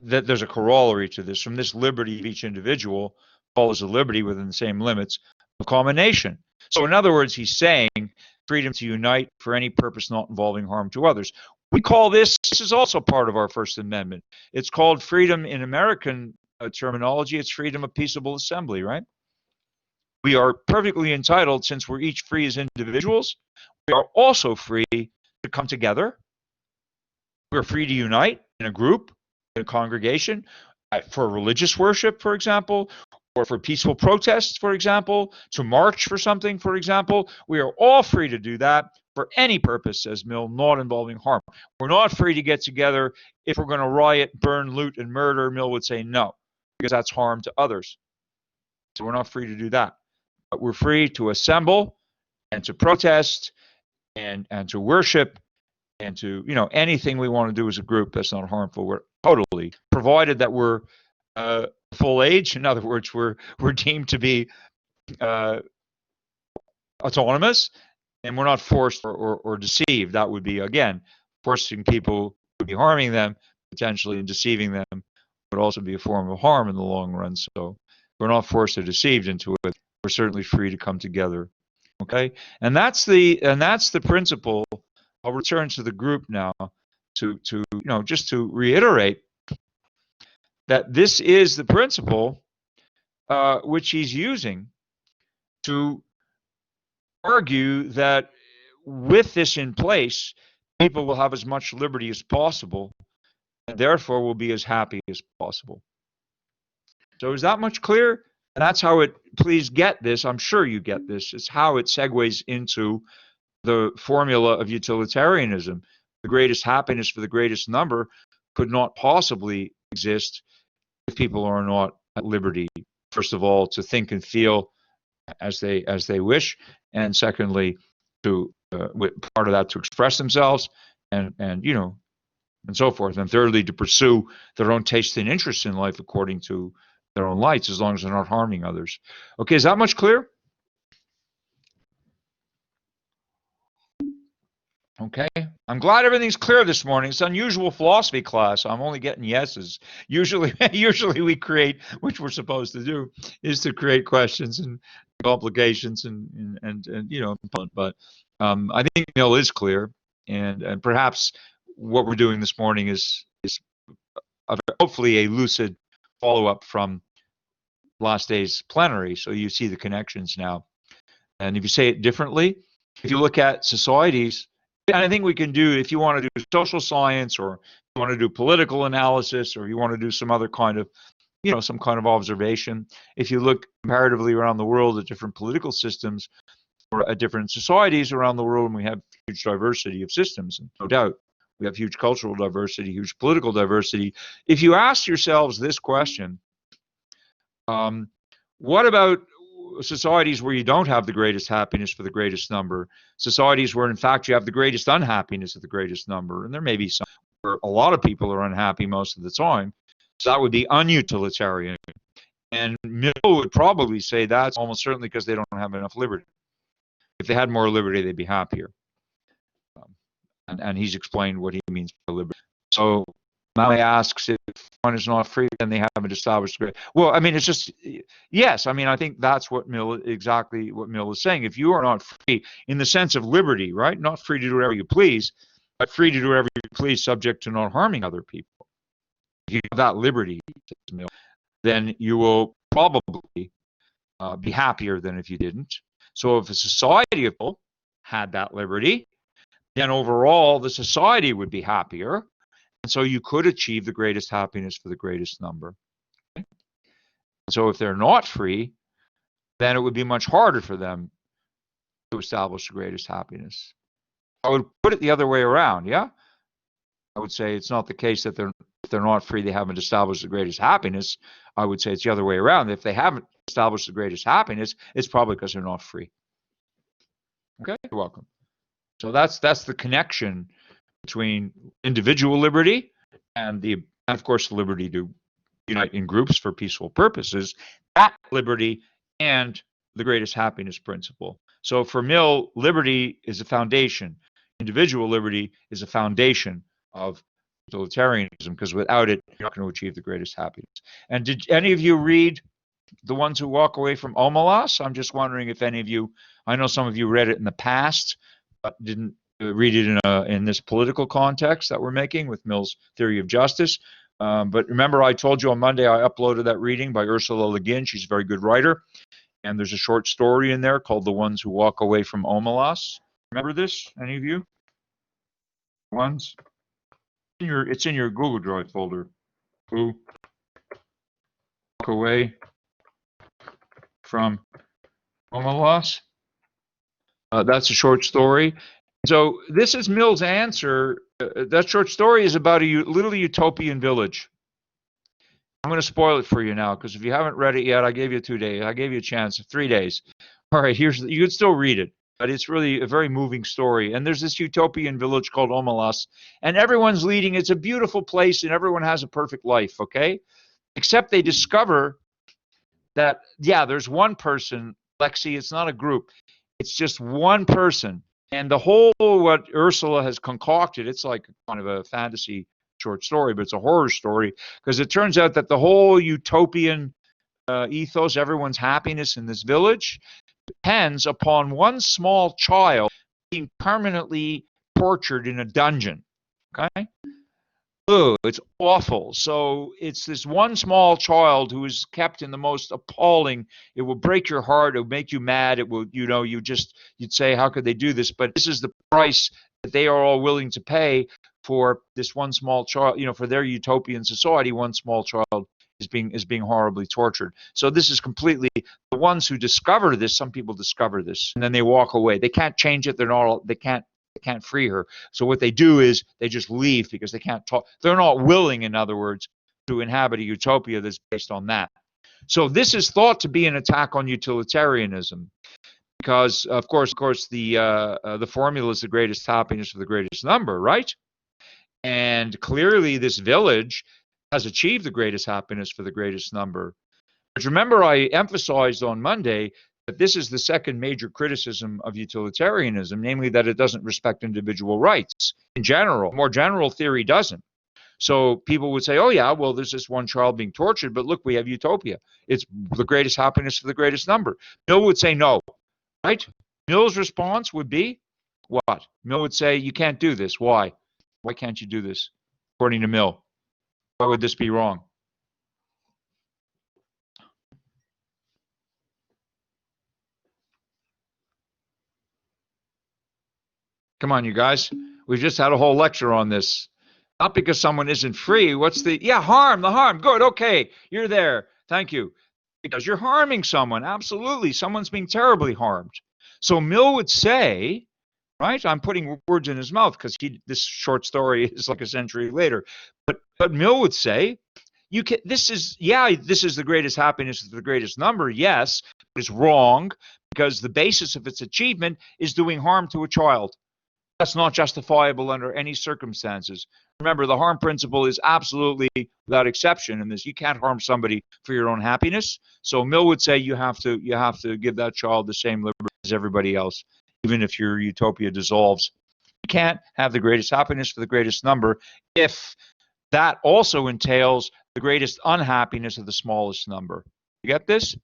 there's a corollary to this. From this liberty of each individual follows a liberty within the same limits of common nation. So in other words, he's saying freedom to unite for any purpose not involving harm to others. We call this is also part of our First Amendment. It's called freedom in American terminology. It's freedom of peaceable assembly, right? We are perfectly entitled, since we're each free as individuals, we are also free to come together. We're free to unite in a group, in a congregation, for religious worship, for example, or for peaceful protests, for example, to march for something, for example. We are all free to do that for any purpose, says Mill, not involving harm. We're not free to get together if we're going to riot, burn, loot, and murder. Mill would say no, because that's harm to others. So we're not free to do that. But we're free to assemble and to protest and to worship and to, anything we want to do as a group that's not harmful. We're totally, provided that we're full age. In other words, we're deemed to be autonomous, and we're not forced or deceived. That would be, again, forcing people would be harming them potentially, and deceiving them would also be a form of harm in the long run. So we're not forced or deceived into it. We're certainly free to come together. Okay, and that's the principle. I'll return to the group now to just to reiterate that this is the principle which he's using to argue that with this in place, people will have as much liberty as possible, and therefore will be as happy as possible. So is that much clear? And that's how it, please get this, I'm sure you get this, it's how it segues into the formula of utilitarianism. The greatest happiness for the greatest number could not possibly exist if people are not at liberty, first of all, to think and feel as they wish, and secondly, to part of that to express themselves, and so forth, and thirdly, to pursue their own taste and interests in life according to their own lights, as long as they're not harming others. Okay, is that much clear? Okay, I'm glad everything's clear this morning. It's unusual philosophy class. I'm only getting yeses. Usually we create, which we're supposed to do, is to create questions and complications and but I think Mill is clear, and perhaps what we're doing this morning is hopefully a lucid follow-up from last day's plenary, so you see the connections now. And if you say it differently, if you look at societies, and I think we can do, if you want to do social science, or you want to do political analysis, or you want to do some other kind of, some kind of observation, if you look comparatively around the world at different political systems or at different societies around the world, and we have huge diversity of systems, and no doubt we have huge cultural diversity, huge political diversity. If you ask yourselves this question, what about societies where you don't have the greatest happiness for the greatest number, societies where in fact you have the greatest unhappiness of the greatest number, and there may be some where a lot of people are unhappy most of the time, so that would be unutilitarian. And Mill would probably say that's almost certainly because they don't have enough liberty. If they had more liberty, they'd be happier. And he's explained what he means by liberty. So Now he asks if one is not free, then they haven't established. Well, I mean, it's just, yes. I mean, I think that's what exactly what Mill is saying. If you are not free in the sense of liberty, right? Not free to do whatever you please, but free to do whatever you please, subject to not harming other people. If you have that liberty, Mill, then you will probably be happier than if you didn't. So if a society of people had that liberty, then overall the society would be happier. And so you could achieve the greatest happiness for the greatest number. Okay? So if they're not free, then it would be much harder for them to establish the greatest happiness. I would put it the other way around, yeah? I would say it's not the case that if they're not free, they haven't established the greatest happiness. I would say it's the other way around. If they haven't established the greatest happiness, it's probably because they're not free. Okay, you're welcome. So that's the connection between individual liberty and of course, the liberty to unite in groups for peaceful purposes, that liberty and the greatest happiness principle. So for Mill, liberty is a foundation. Individual liberty is a foundation of utilitarianism, because without it, you're not going to achieve the greatest happiness. And did any of you read The Ones Who Walk Away from Omelas? I'm just wondering if any of you, I know some of you read it in the past, but didn't read it in this political context that we're making with Mill's theory of justice. But remember, I told you on Monday I uploaded that reading by Ursula Le Guin. She's a very good writer. And there's a short story in there called The Ones Who Walk Away from Omelas. Remember this? Any of you? Ones? It's in your Google Drive folder. Who walk away from Omelas? That's a short story. So this is Mill's answer. That short story is about a little utopian village. I'm going to spoil it for you now, because if you haven't read it yet, I gave you 2 days. I gave you a chance, 3 days. All right, you can still read it, but it's really a very moving story. And there's this utopian village called Omelas, and everyone's leading. It's a beautiful place, and everyone has a perfect life, okay? Except they discover that, yeah, there's one person, Lexi, it's not a group. It's just one person. And the whole, what Ursula has concocted, it's like kind of a fantasy short story, but it's a horror story, because it turns out that the whole utopian ethos, everyone's happiness in this village, depends upon one small child being permanently tortured in a dungeon. Okay? Oh, it's awful. So it's this one small child who is kept in the most appalling. It will break your heart. It will make you mad. It will, you'd say, how could they do this? But this is the price that they are all willing to pay for this one small child. For their utopian society, one small child is being horribly tortured. So this is completely the ones who discover this. Some people discover this and then they walk away. They can't change it. They can't free her. So what they do is they just leave, because they can't talk. They're not willing, in other words, to inhabit a utopia that's based on that. So this is thought to be an attack on utilitarianism, because of course the formula is the greatest happiness for the greatest number, right? And clearly this village has achieved the greatest happiness for the greatest number. But remember, I emphasized on Monday that this is the second major criticism of utilitarianism, namely that it doesn't respect individual rights in general. More general theory doesn't. So people would say, oh yeah, well, there's this one child being tortured, but look, we have utopia. It's the greatest happiness for the greatest number. Mill would say no, right? Mill's response would be what? Mill would say, you can't do this. Why? Why can't you do this? According to Mill, why would this be wrong? Come on, you guys. We've just had a whole lecture on this. Not because someone isn't free. The harm. Good. Okay. You're there. Thank you. Because you're harming someone. Absolutely. Someone's being terribly harmed. So Mill would say, right? I'm putting words in his mouth, because this short story is like a century later. But Mill would say, this is the greatest happiness of the greatest number. Yes, but it's wrong, because the basis of its achievement is doing harm to a child. That's not justifiable under any circumstances. Remember, the harm principle is absolutely without exception in this. You can't harm somebody for your own happiness. So Mill would say you have to give that child the same liberty as everybody else, even if your utopia dissolves. You can't have the greatest happiness for the greatest number if that also entails the greatest unhappiness of the smallest number. You get this?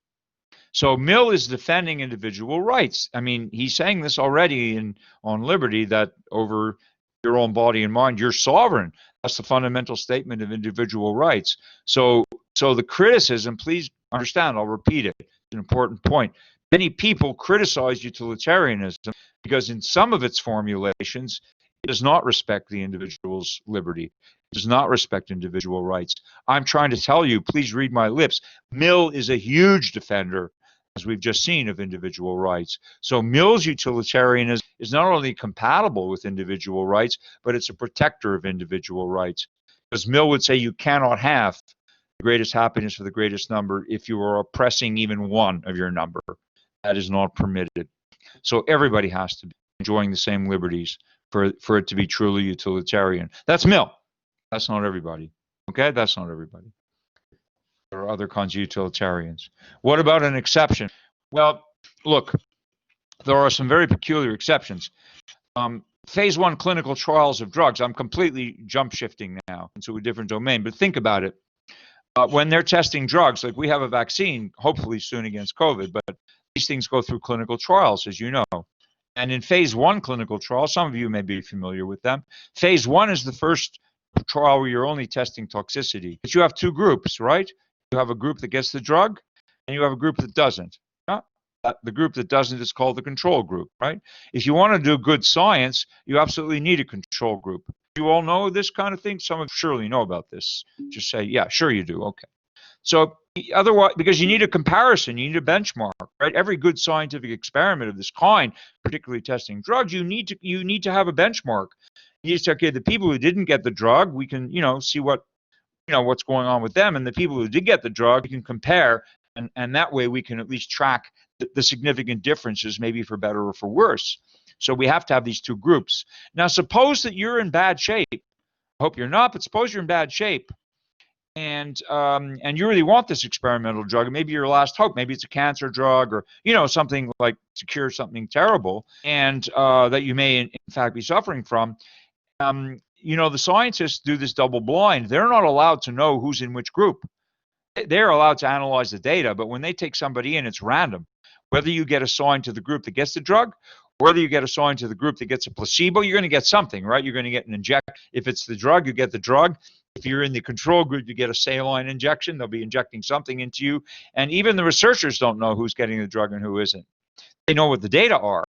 So Mill is defending individual rights. I mean, he's saying this already on Liberty, that over your own body and mind, you're sovereign. That's the fundamental statement of individual rights. So the criticism, please understand, I'll repeat it, it's an important point. Many people criticize utilitarianism because in some of its formulations, it does not respect the individual's liberty. It does not respect individual rights. I'm trying to tell you, please read my lips, Mill is a huge defender, as we've just seen, of individual rights. So Mill's utilitarianism is not only compatible with individual rights, but it's a protector of individual rights. Because Mill would say you cannot have the greatest happiness for the greatest number if you are oppressing even one of your number. That is not permitted. So everybody has to be enjoying the same liberties for it to be truly utilitarian. That's Mill. That's not everybody. Okay? That's not everybody. There are other kinds of utilitarians. What about an exception? Well, look, there are some very peculiar exceptions. Phase 1 clinical trials of drugs, I'm completely jump shifting now into a different domain, but think about it. When they're testing drugs, like we have a vaccine, hopefully soon against COVID, but these things go through clinical trials, as you know. And in phase 1 clinical trials, some of you may be familiar with them. Phase 1 is the first trial where you're only testing toxicity. But you have two groups, right? You have a group that gets the drug, and you have a group that doesn't. The group that doesn't is called the control group, right? If you want to do good science, you absolutely need a control group. You all know this kind of thing? Some of you surely know about this. Just say, yeah, sure you do. Okay. So otherwise, because you need a comparison, you need a benchmark, right? Every good scientific experiment of this kind, particularly testing drugs, you need to have a benchmark. You need to say, okay, the people who didn't get the drug, we can, see what's going on with them, and the people who did get the drug, we can compare, and that way we can at least track the significant differences, maybe for better or for worse. So we have to have these two groups. Now, suppose that you're in bad shape. I hope you're not, but suppose you're in bad shape, and you really want this experimental drug. Maybe your last hope. Maybe it's a cancer drug, or something like to cure something terrible, and that you may in fact be suffering from. The scientists do this double blind. They're not allowed to know who's in which group. They're allowed to analyze the data, but when they take somebody in, it's random. Whether you get assigned to the group that gets the drug, or whether you get assigned to the group that gets a placebo, you're going to get something, right? You're going to get an injection. If it's the drug, you get the drug. If you're in the control group, you get a saline injection. They'll be injecting something into you. And even the researchers don't know who's getting the drug and who isn't. They know what the data are,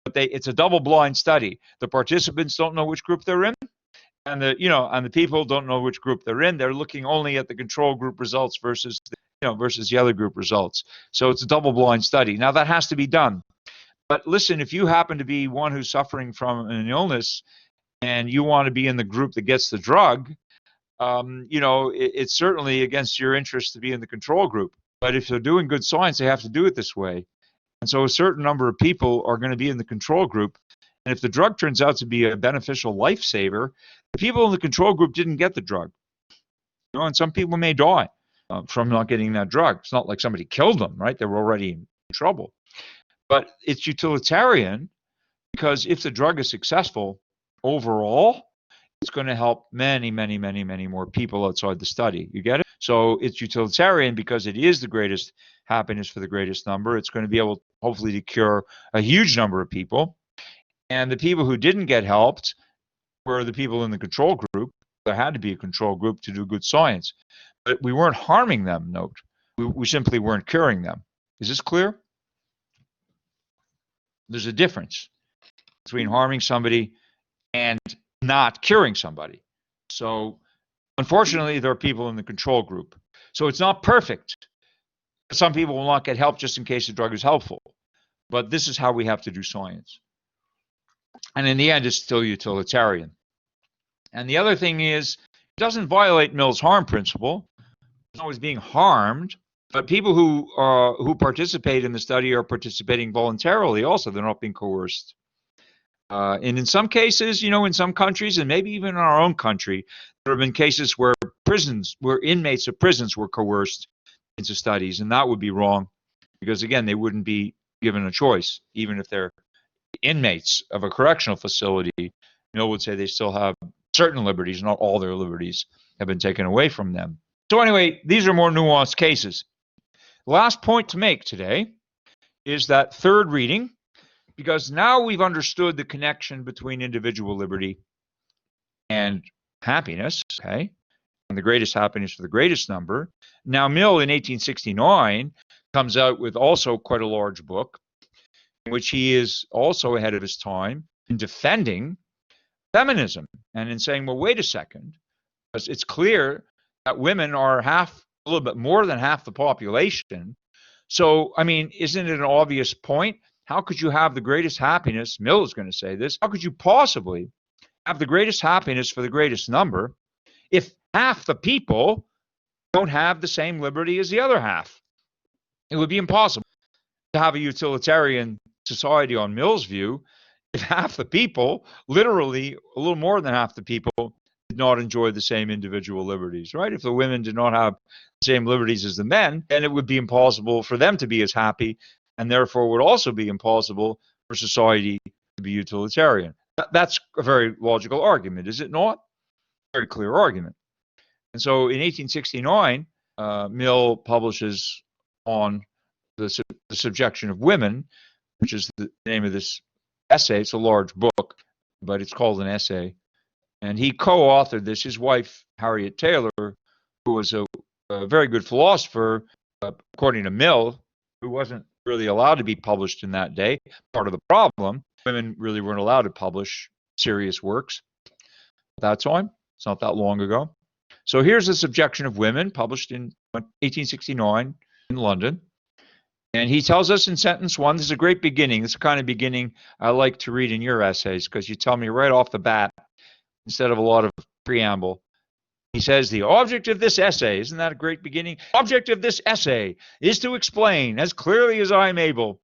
but it's a double-blind study. The participants don't know which group they're in, and the people don't know which group they're in. They're looking only at the control group results versus the other group results. So it's a double-blind study. Now that has to be done. But listen, if you happen to be one who's suffering from an illness and you want to be in the group that gets the drug, it's certainly against your interest to be in the control group. But if they're doing good science, they have to do it this way. And so a certain number of people are going to be in the control group. And if the drug turns out to be a beneficial lifesaver, the people in the control group didn't get the drug. And some people may die from not getting that drug. It's not like somebody killed them, right? They were already in trouble. But it's utilitarian because if the drug is successful overall, it's going to help many, many, many, many more people outside the study. You get it? So it's utilitarian because it is the greatest happiness for the greatest number. It's going to be able, hopefully, to cure a huge number of people. And the people who didn't get helped were the people in the control group. There had to be a control group to do good science. But we weren't harming them, note. We simply weren't curing them. Is this clear? There's a difference between harming somebody and not curing somebody. So unfortunately, there are people in the control group. So it's not perfect. Some people will not get help just in case the drug is helpful. But this is how we have to do science. And in the end, it's still utilitarian. And the other thing is, it doesn't violate Mill's harm principle. It's always being harmed. But people who participate in the study are participating voluntarily also. They're not being coerced. And in some cases, in some countries, and maybe even in our own country, there have been cases where inmates of prisons were coerced into studies, and that would be wrong because, again, they wouldn't be given a choice, even if they're inmates of a correctional facility. Mill would say they still have certain liberties, not all their liberties, have been taken away from them. So anyway, these are more nuanced cases. Last point to make today is that third reading, because now we've understood the connection between individual liberty and happiness, okay, and the greatest happiness for the greatest number. Now, Mill in 1869 comes out with also quite a large book, in which he is also ahead of his time in defending feminism and in saying, well, wait a second, because it's clear that women are a little bit more than half the population. So, I mean, isn't it an obvious point? How could you have the greatest happiness? Mill is going to say this. How could you possibly have the greatest happiness for the greatest number if half the people don't have the same liberty as the other half? It would be impossible to have a utilitarian society on Mill's view if half the people, literally a little more than half the people, did not enjoy the same individual liberties, right? If the women did not have the same liberties as the men, then it would be impossible for them to be as happy, and therefore would also be impossible for society to be utilitarian. That's a very logical argument, is it not? Very clear argument. And so in 1869, Mill publishes on the subjection of women, which is the name of this essay. It's a large book, but it's called an essay. And he co-authored this. His wife, Harriet Taylor, who was a very good philosopher, according to Mill, who wasn't really allowed to be published in that day. Part of the problem, women really weren't allowed to publish serious works at that time. It's not that long ago. So here's the subjection of women, published in 1869 in London. And he tells us in sentence 1, this is a great beginning. This is the kind of beginning I like to read in your essays, because you tell me right off the bat, instead of a lot of preamble. He says, the object of this essay, isn't that a great beginning? Object of this essay is to explain, as clearly as I am able,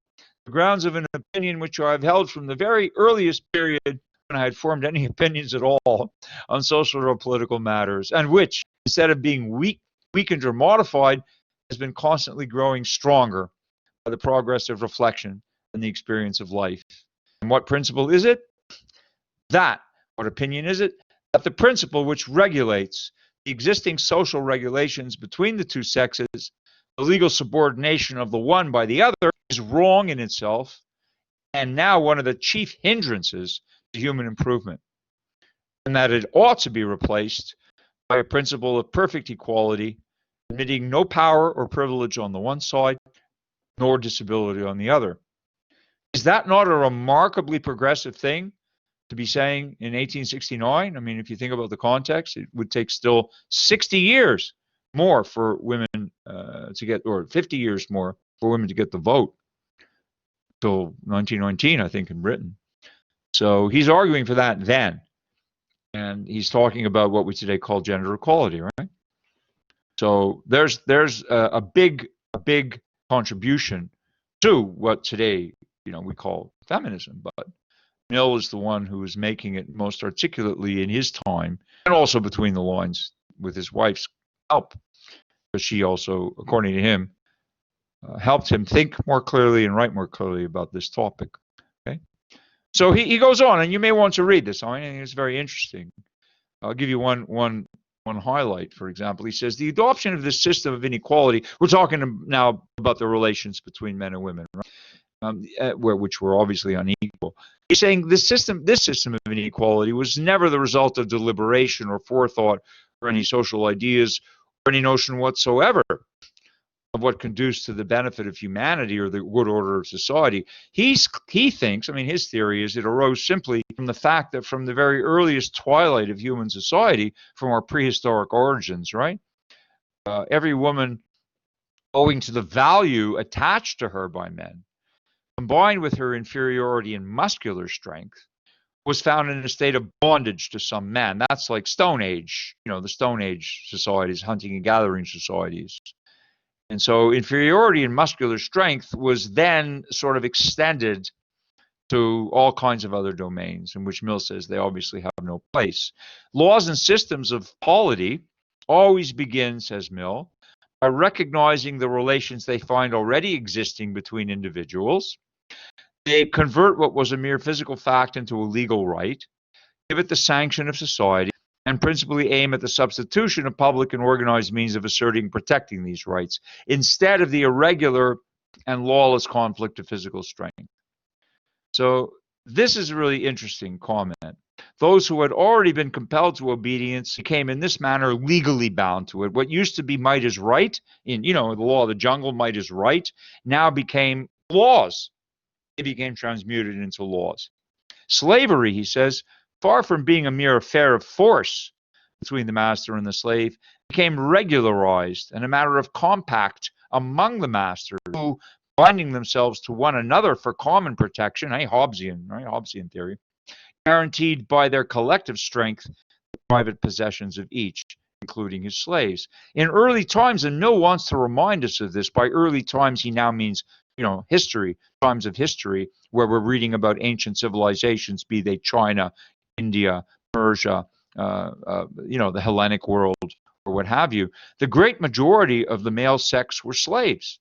the grounds of an opinion which I have held from the very earliest period when I had formed any opinions at all on social or political matters, and which, instead of being weakened or modified, has been constantly growing stronger by the progress of reflection and the experience of life. And what principle is it? What opinion is it? That the principle which regulates the existing social regulations between the two sexes, the legal subordination of the one by the other, is wrong in itself, and now one of the chief hindrances to human improvement, and that it ought to be replaced by a principle of perfect equality, admitting no power or privilege on the one side, nor disability on the other. Is that not a remarkably progressive thing to be saying in 1869? I mean, if you think about the context, it would take still 60 years more for women to get, or 50 years more for women to get the vote, till 1919, I think, in Britain. So he's arguing for that then. And he's talking about what we today call gender equality, right? So there's a big contribution to what today, we call feminism. But Mill is the one who is making it most articulately in his time, and also between the lines with his wife's help, because she also, according to him, helped him think more clearly and write more clearly about this topic. Okay, so he goes on, and you may want to read this. I think it's very interesting. I'll give you one highlight. For example, he says the adoption of this system of inequality. We're talking now about the relations between men and women, right? Which were obviously unequal. He's saying this system of inequality was never the result of deliberation or forethought or any social ideas or any notion whatsoever of what conduced to the benefit of humanity or the good order of society. He thinks, I mean, his theory is it arose simply from the fact that from the very earliest twilight of human society, from our prehistoric origins, right? Every woman, owing to the value attached to her by men, combined with her inferiority in muscular strength, was found in a state of bondage to some men. That's like Stone Age, the Stone Age societies, hunting and gathering societies. And so inferiority in muscular strength was then sort of extended to all kinds of other domains, in which Mill says they obviously have no place. Laws and systems of polity always begin, says Mill, by recognizing the relations they find already existing between individuals. They convert what was a mere physical fact into a legal right, give it the sanction of society, and principally aim at the substitution of public and organized means of asserting and protecting these rights, instead of the irregular and lawless conflict of physical strength. So this is a really interesting comment. Those who had already been compelled to obedience became in this manner legally bound to it. What used to be might is right, in the law of the jungle, might is right, now became laws. It became transmuted into laws. Slavery, he says, far from being a mere affair of force between the master and the slave, became regularized and a matter of compact among the masters, who, binding themselves to one another for common protection, Hobbesian theory, guaranteed by their collective strength the private possessions of each, including his slaves. In early times, and Mill wants to remind us of this, by early times he now means history, times of history, where we're reading about ancient civilizations, be they China, India, Persia, the Hellenic world, or what have you. The great majority of the male sex were slaves.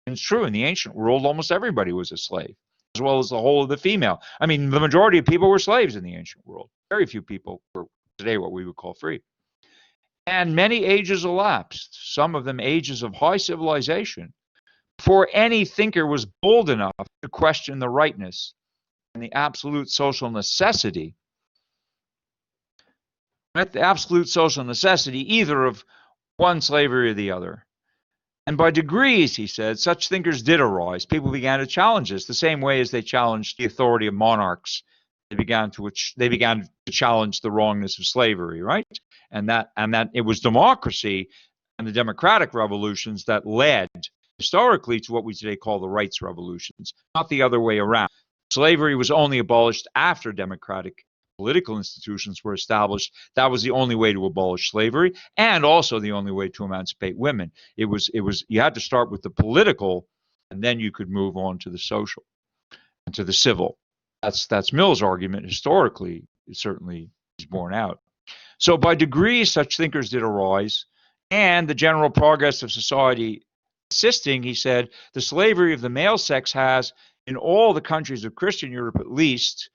And it's true, in the ancient world, almost everybody was a slave, as well as the whole of the female. I mean, the majority of people were slaves in the ancient world. Very few people were today what we would call free. And many ages elapsed, some of them ages of high civilization, before any thinker was bold enough to question the rightness and the absolute social necessity either of one slavery or the other. And by degrees, he said, such thinkers did arise. People began to challenge this the same way as they challenged the authority of monarchs. They began to challenge the wrongness of slavery, right? And that it was democracy and the democratic revolutions that led historically to what we today call the rights revolutions, not the other way around. Slavery was only abolished after democratic political institutions were established. That was the only way to abolish slavery, and also the only way to emancipate women. It was you had to start with the political, and then you could move on to the social and to the civil. That's Mill's argument historically. It certainly is borne out. So by degrees, such thinkers did arise, and the general progress of society assisting, he said, the slavery of the male sex has, in all the countries of Christian Europe at least,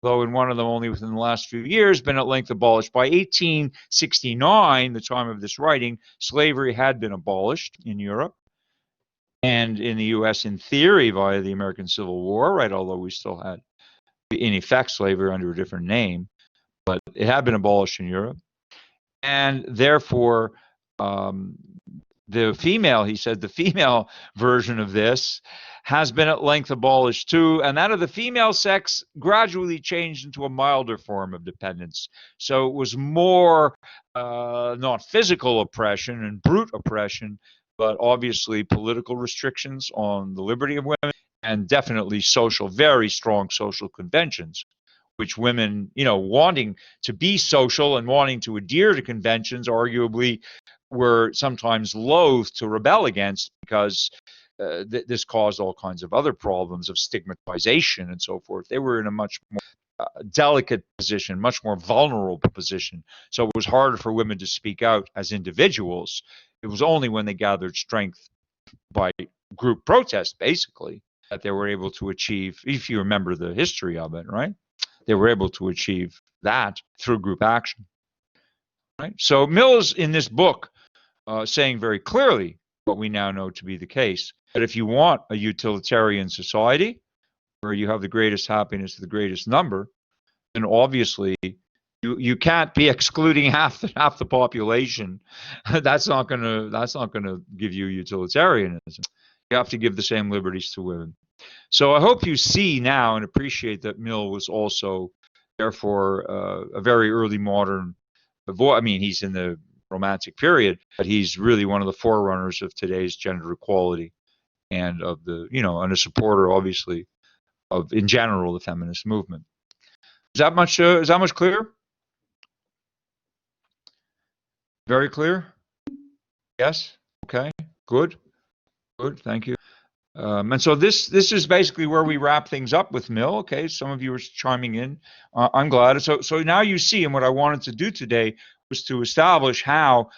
though in one of them only within the last few years, been at length abolished. By 1869, the time of this writing, slavery had been abolished in Europe and in the U.S. in theory via the American Civil War, right? Although we still had, in effect, slavery under a different name, but it had been abolished in Europe. And therefore, the female version of this has been at length abolished too, and that of the female sex gradually changed into a milder form of dependence. So it was more not physical oppression and brute oppression, but obviously political restrictions on the liberty of women, and definitely very strong social conventions, which women, wanting to be social and wanting to adhere to conventions, arguably were sometimes loath to rebel against, because this caused all kinds of other problems of stigmatization and so forth. They were in a much more delicate position, much more vulnerable position. So it was harder for women to speak out as individuals. It was only when they gathered strength by group protest, basically, that they were able to achieve, if you remember the history of it, right? They were able to achieve that through group action, right? So Mill's in this book saying very clearly what we now know to be the case, that if you want a utilitarian society where you have the greatest happiness to the greatest number, then obviously you can't be excluding half the population. That's not gonna give you utilitarianism. You have to give the same liberties to women. So I hope you see now and appreciate that Mill was also, therefore, a very early modern voice. I mean, he's in the Romantic period, but he's really one of the forerunners of today's gender equality, and of the, and a supporter, obviously, of, in general, the feminist movement. Is that much clear? Very clear? Yes? Okay. Good. Thank you. And so this is basically where we wrap things up with Mill. Okay, some of you are chiming in. I'm glad. So now you see, and what I wanted to do today was to establish how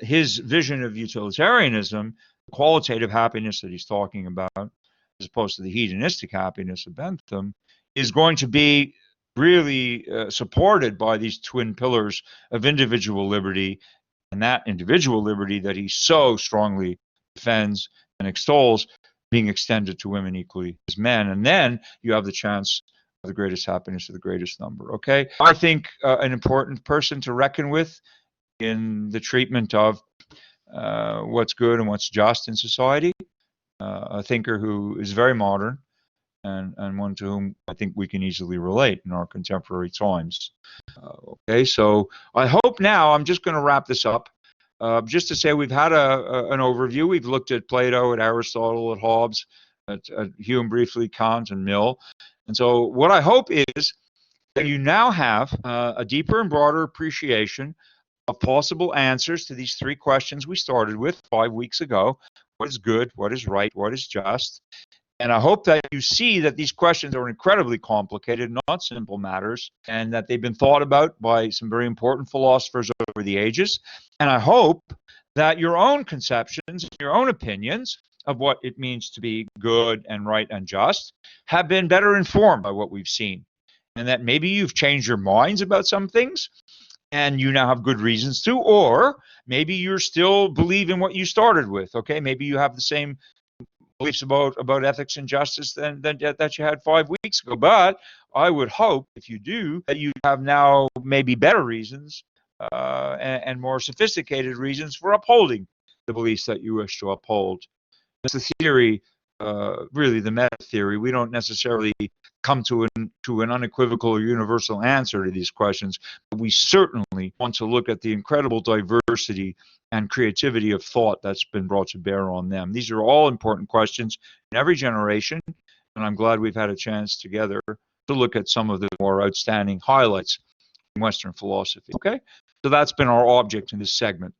his vision of utilitarianism, qualitative happiness that he's talking about, as opposed to the hedonistic happiness of Bentham, is going to be really supported by these twin pillars of individual liberty, and that individual liberty that he so strongly defends and extols being extended to women equally as men. And then you have the chance of the greatest happiness of the greatest number. Okay, I think an important person to reckon with in the treatment of what's good and what's just in society, a thinker who is very modern, and one to whom I think we can easily relate in our contemporary times. Okay, so I hope now, I'm just going to wrap this up, just to say we've had an overview. We've looked at Plato, at Aristotle, at Hobbes, at Hume briefly, Kant, and Mill. And so what I hope is that you now have a deeper and broader appreciation of possible answers to these three questions we started with 5 weeks ago. What is good? What is right? What is just? And I hope that you see that these questions are incredibly complicated, not simple matters, and that they've been thought about by some very important philosophers over the ages. And I hope that your own conceptions, your own opinions of what it means to be good and right and just have been better informed by what we've seen. And that maybe you've changed your minds about some things and you now have good reasons to, or maybe you're still believing what you started with. Okay, maybe you have the same beliefs about ethics and justice that you had 5 weeks ago. But I would hope, if you do, that you have now maybe better reasons and more sophisticated reasons for upholding the beliefs that you wish to uphold. It's the theory, really the meta theory. We don't necessarily come to an unequivocal or universal answer to these questions, but we certainly want to look at the incredible diversity and creativity of thought that's been brought to bear on them. These are all important questions in every generation, and I'm glad we've had a chance together to look at some of the more outstanding highlights in Western philosophy. Okay, so that's been our object in this segment.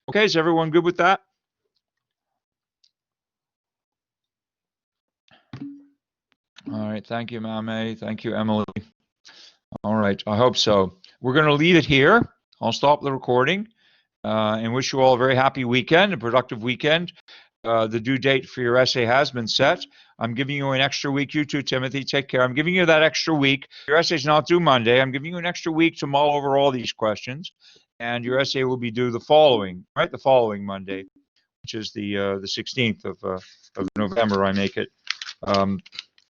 Okay, is everyone good with that? All right, thank you, Mame. Thank you, Emily. All right, I hope so. We're going to leave it here. I'll stop the recording and wish you all a very happy weekend, a productive weekend. The due date for your essay has been set. I'm giving you an extra week. You too, Timothy. Take care. I'm giving you that extra week. Your essay's not due Monday. I'm giving you an extra week to mull over all these questions, and your essay will be due the following Monday, which is the 16th of November. I make it.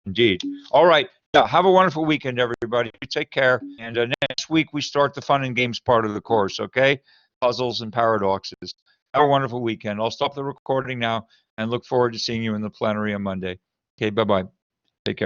Indeed. All right. Yeah, have a wonderful weekend, everybody. Take care. And next week, we start the fun and games part of the course, okay? Puzzles and paradoxes. Have a wonderful weekend. I'll stop the recording now and look forward to seeing you in the plenary on Monday. Okay, bye-bye.